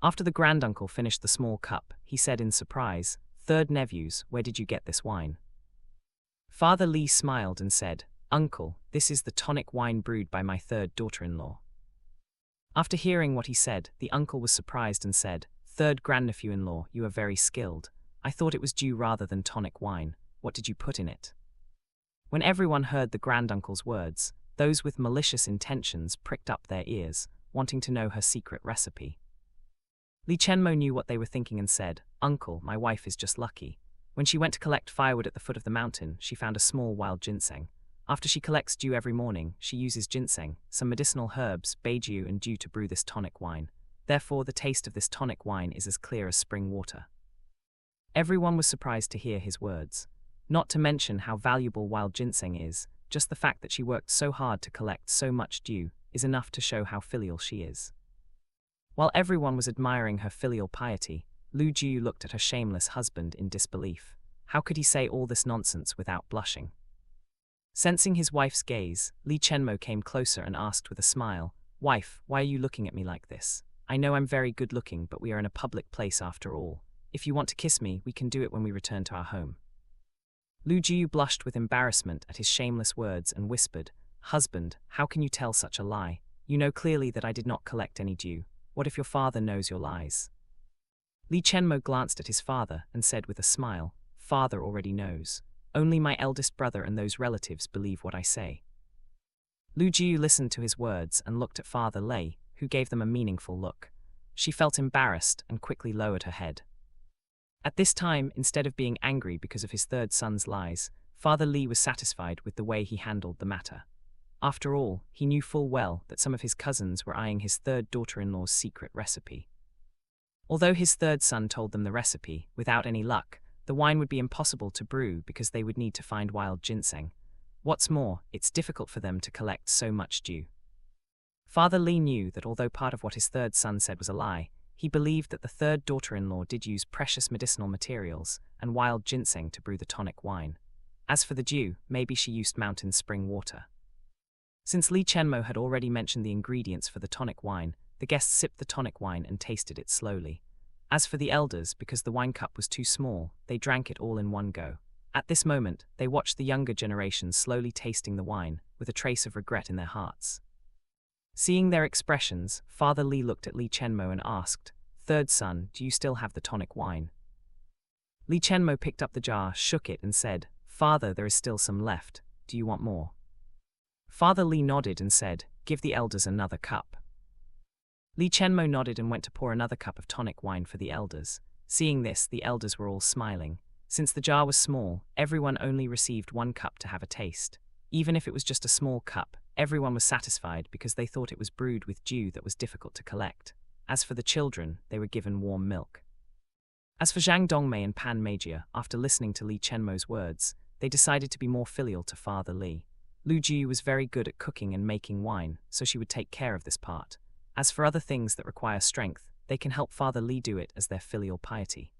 After the granduncle finished the small cup, he said in surprise, "Third nephews, where did you get this wine?" Father Li smiled and said, "Uncle, this is the tonic wine brewed by my third daughter-in-law." After hearing what he said, the uncle was surprised and said, "Third grandnephew-in-law, you are very skilled. I thought it was dew rather than tonic wine. What did you put in it?" When everyone heard the granduncle's words, those with malicious intentions pricked up their ears, wanting to know her secret recipe. Li Chenmo knew what they were thinking and said, "Uncle, my wife is just lucky. When she went to collect firewood at the foot of the mountain, she found a small wild ginseng. After she collects dew every morning, she uses ginseng, some medicinal herbs, beiju and dew to brew this tonic wine. Therefore, the taste of this tonic wine is as clear as spring water." Everyone was surprised to hear his words. Not to mention how valuable wild ginseng is, just the fact that she worked so hard to collect so much dew is enough to show how filial she is. While everyone was admiring her filial piety, Lu Jiu looked at her shameless husband in disbelief. How could he say all this nonsense without blushing? Sensing his wife's gaze, Li Chenmo came closer and asked with a smile, "Wife, why are you looking at me like this? I know I'm very good looking, but we are in a public place after all. If you want to kiss me, we can do it when we return to our home." Lu Jiu blushed with embarrassment at his shameless words and whispered, "Husband, how can you tell such a lie? You know clearly that I did not collect any dew. What if your father knows your lies?" Li Chenmo glanced at his father and said with a smile, "Father already knows. Only my eldest brother and those relatives believe what I say." Lu Jiu listened to his words and looked at Father Lei, who gave them a meaningful look. She felt embarrassed and quickly lowered her head. At this time, instead of being angry because of his third son's lies, Father Li was satisfied with the way he handled the matter. After all, he knew full well that some of his cousins were eyeing his third daughter-in-law's secret recipe. Although his third son told them the recipe, without any luck, the wine would be impossible to brew because they would need to find wild ginseng. What's more, it's difficult for them to collect so much dew. Father Li knew that although part of what his third son said was a lie, he believed that the third daughter-in-law did use precious medicinal materials and wild ginseng to brew the tonic wine. As for the dew, maybe she used mountain spring water. Since Li Chenmo had already mentioned the ingredients for the tonic wine, the guests sipped the tonic wine and tasted it slowly. As for the elders, because the wine cup was too small, they drank it all in one go. At this moment, they watched the younger generation slowly tasting the wine, with a trace of regret in their hearts. Seeing their expressions, Father Li looked at Li Chenmo and asked, "Third son, do you still have the tonic wine?" Li Chenmo picked up the jar, shook it and said, "Father, there is still some left. Do you want more?" Father Li nodded and said, "Give the elders another cup." Li Chenmo nodded and went to pour another cup of tonic wine for the elders. Seeing this, the elders were all smiling. Since the jar was small, everyone only received one cup to have a taste. Even if it was just a small cup, everyone was satisfied because they thought it was brewed with dew that was difficult to collect. As for the children, they were given warm milk. As for Zhang Dongmei and Pan Meijiu, after listening to Li Chenmo's words, they decided to be more filial to Father Li. Lu Jiu was very good at cooking and making wine, so she would take care of this part. As for other things that require strength, they can help Father Li do it as their filial piety.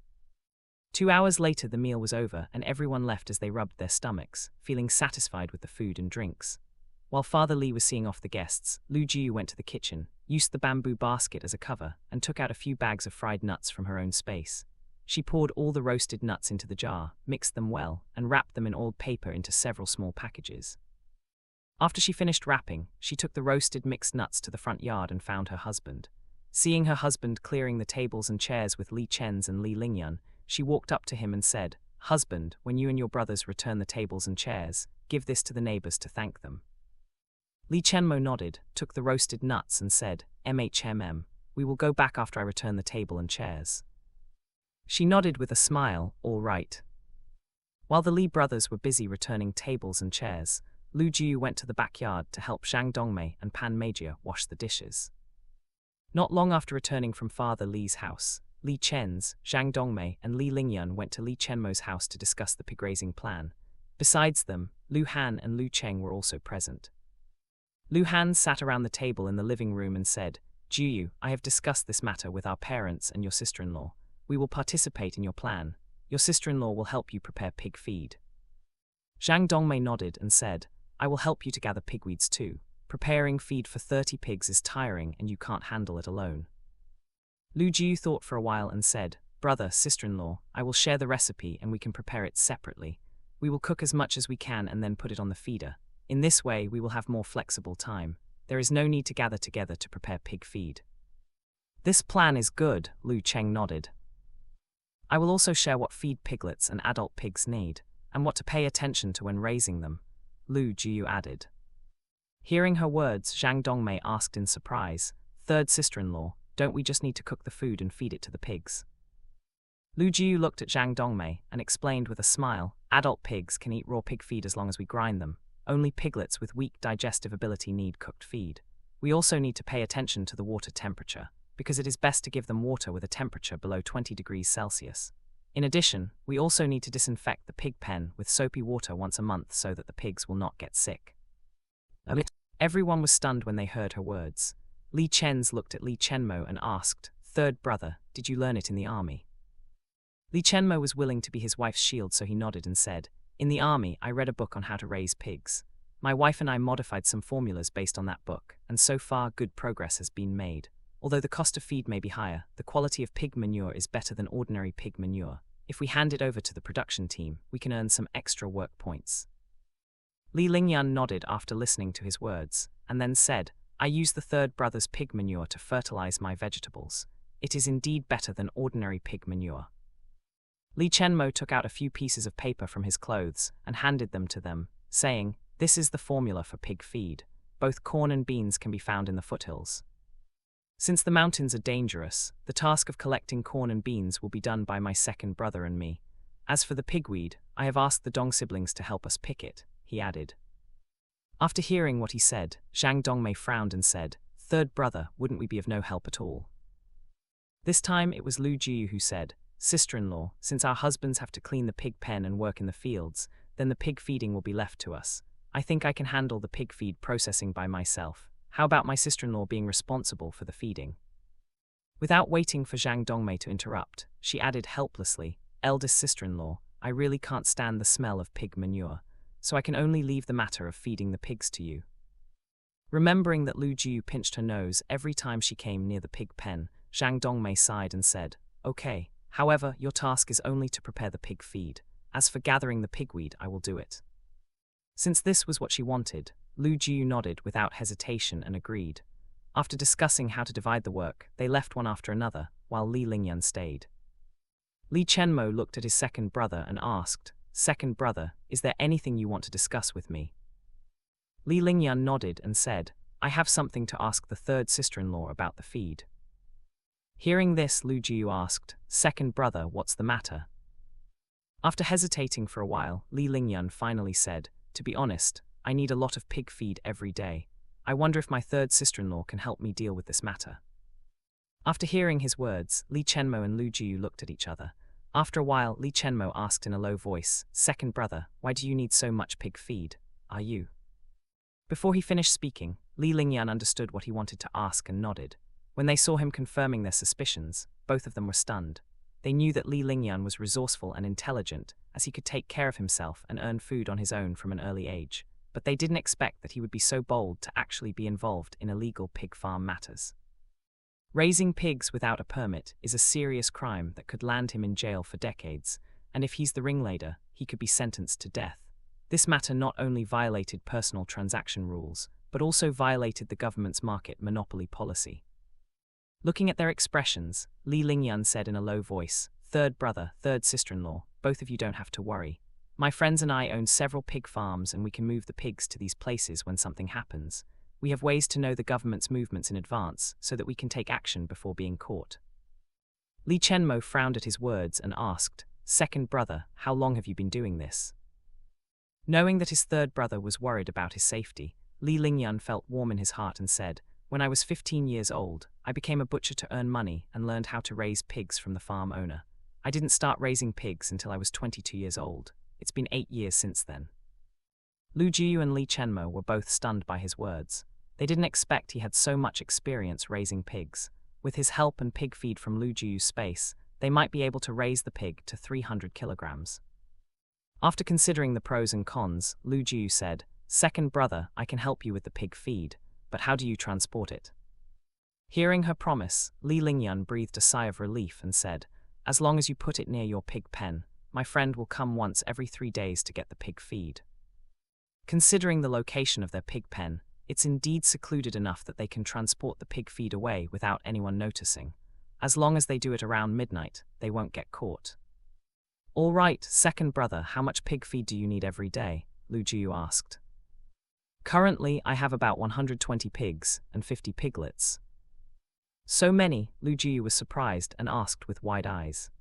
2 hours later, the meal was over and everyone left as they rubbed their stomachs, feeling satisfied with the food and drinks. While Father Li was seeing off the guests, Lu Jiu went to the kitchen, used the bamboo basket as a cover, and took out a few bags of fried nuts from her own space. She poured all the roasted nuts into the jar, mixed them well, and wrapped them in oiled paper into several small packages. After she finished wrapping, she took the roasted mixed nuts to the front yard and found her husband. Seeing her husband clearing the tables and chairs with Li Chen's and Li Lingyun, she walked up to him and said, "Husband, when you and your brothers return the tables and chairs, give this to the neighbors to thank them." Li Chenmo nodded, took the roasted nuts and said, "MHMM, we will go back after I return the table and chairs." She nodded with a smile, "All right." While the Li brothers were busy returning tables and chairs, Lu Jiu went to the backyard to help Zhang Dongmei and Pan Meijia wash the dishes. Not long after returning from Father Li's house, Li Chen's, Zhang Dongmei, and Li Lingyun went to Li Chenmo's house to discuss the pig raising plan. Besides them, Lu Han and Lu Cheng were also present. Lu Han sat around the table in the living room and said, "Jiu, I have discussed this matter with our parents and your sister-in-law. We will participate in your plan. Your sister-in-law will help you prepare pig feed." Zhang Dongmei nodded and said, "I will help you to gather pigweeds too. Preparing feed for 30 pigs is tiring and you can't handle it alone." Lu Jiu thought for a while and said, "Brother, sister-in-law, I will share the recipe and we can prepare it separately. We will cook as much as we can and then put it on the feeder. In this way, we will have more flexible time. There is no need to gather together to prepare pig feed." "This plan is good," Lu Cheng nodded. "I will also share what feed piglets and adult pigs need, and what to pay attention to when raising them," Lu Jiu added. Hearing her words, Zhang Dongmei asked in surprise, "Third sister-in-law, don't we just need to cook the food and feed it to the pigs?" Lu Jiu looked at Zhang Dongmei and explained with a smile, "Adult pigs can eat raw pig feed as long as we grind them. Only piglets with weak digestive ability need cooked feed. We also need to pay attention to the water temperature, because it is best to give them water with a temperature below 20 degrees Celsius. In addition, we also need to disinfect the pig pen with soapy water once a month so that the pigs will not get sick." Everyone was stunned when they heard her words. Li Chen's looked at Li Chenmo and asked, "Third brother, did you learn it in the army?" Li Chenmo was willing to be his wife's shield, so he nodded and said, "In the army, I read a book on how to raise pigs. My wife and I modified some formulas based on that book, and so far good progress has been made. Although the cost of feed may be higher, the quality of pig manure is better than ordinary pig manure. If we hand it over to the production team, we can earn some extra work points." Li Lingyun nodded after listening to his words, and then said, "I use the third brother's pig manure to fertilize my vegetables. It is indeed better than ordinary pig manure." Li Chenmo took out a few pieces of paper from his clothes and handed them to them, saying, "This is the formula for pig feed. Both corn and beans can be found in the foothills. Since the mountains are dangerous, the task of collecting corn and beans will be done by my second brother and me. As for the pigweed, I have asked the Dong siblings to help us pick it," he added. After hearing what he said, Zhang Dongmei frowned and said, "Third brother, wouldn't we be of no help at all?" This time it was Lu Jiu who said, "Sister-in-law, since our husbands have to clean the pig pen and work in the fields, then the pig feeding will be left to us. I think I can handle the pig feed processing by myself. How about my sister-in-law being responsible for the feeding?" Without waiting for Zhang Dongmei to interrupt, she added helplessly, "Eldest sister-in-law, I really can't stand the smell of pig manure, so I can only leave the matter of feeding the pigs to you." Remembering that Lu Jiu pinched her nose every time she came near the pig pen, Zhang Dongmei sighed and said, "Okay. However, your task is only to prepare the pig feed. As for gathering the pigweed, I will do it." Since this was what she wanted, Lu Jiu nodded without hesitation and agreed. After discussing how to divide the work, they left one after another, while Li Lingyun stayed. Li Chenmo looked at his second brother and asked, "Second brother, is there anything you want to discuss with me?" Li Lingyun nodded and said, "I have something to ask the third sister-in-law about the feed." Hearing this, Lu Jiu asked, "Second brother, what's the matter?" After hesitating for a while, Li Lingyun finally said, "To be honest, I need a lot of pig feed every day. I wonder if my third sister-in-law can help me deal with this matter." After hearing his words, Li Chenmo and Lu Jiu looked at each other. After a while, Li Chenmo asked in a low voice, "Second brother, why do you need so much pig feed? Are you?" Before he finished speaking, Li Lingyun understood what he wanted to ask and nodded. When they saw him confirming their suspicions, both of them were stunned. They knew that Li Lingyun was resourceful and intelligent, as he could take care of himself and earn food on his own from an early age, but they didn't expect that he would be so bold to actually be involved in illegal pig farm matters. Raising pigs without a permit is a serious crime that could land him in jail for decades, and if he's the ringleader, he could be sentenced to death. This matter not only violated personal transaction rules, but also violated the government's market monopoly policy. Looking at their expressions, Li Lingyun said in a low voice, "Third brother, third sister-in-law, both of you don't have to worry. My friends and I own several pig farms and we can move the pigs to these places when something happens. We have ways to know the government's movements in advance so that we can take action before being caught." Li Chenmo frowned at his words and asked, "Second brother, how long have you been doing this?" Knowing that his third brother was worried about his safety, Li Lingyun felt warm in his heart and said, "When I was 15 years old, I became a butcher to earn money and learned how to raise pigs from the farm owner. I didn't start raising pigs until I was 22 years old. It's been 8 years since then." Lu Jiyu and Li Chenmo were both stunned by his words. They didn't expect he had so much experience raising pigs. With his help and pig feed from Lu Jiyu's space, they might be able to raise the pig to 300 kilograms. After considering the pros and cons, Lu Jiyu said, "Second brother, I can help you with the pig feed, but how do you transport it?" Hearing her promise, Li Lingyun breathed a sigh of relief and said, "As long as you put it near your pig pen, my friend will come once every 3 days to get the pig feed." Considering the location of their pig pen, it's indeed secluded enough that they can transport the pig feed away without anyone noticing. As long as they do it around midnight, they won't get caught. "All right, second brother, how much pig feed do you need every day?" Lu Jiyu asked. "Currently, I have about 120 pigs and 50 piglets." "So many?" Lu Jiyu was surprised and asked with wide eyes.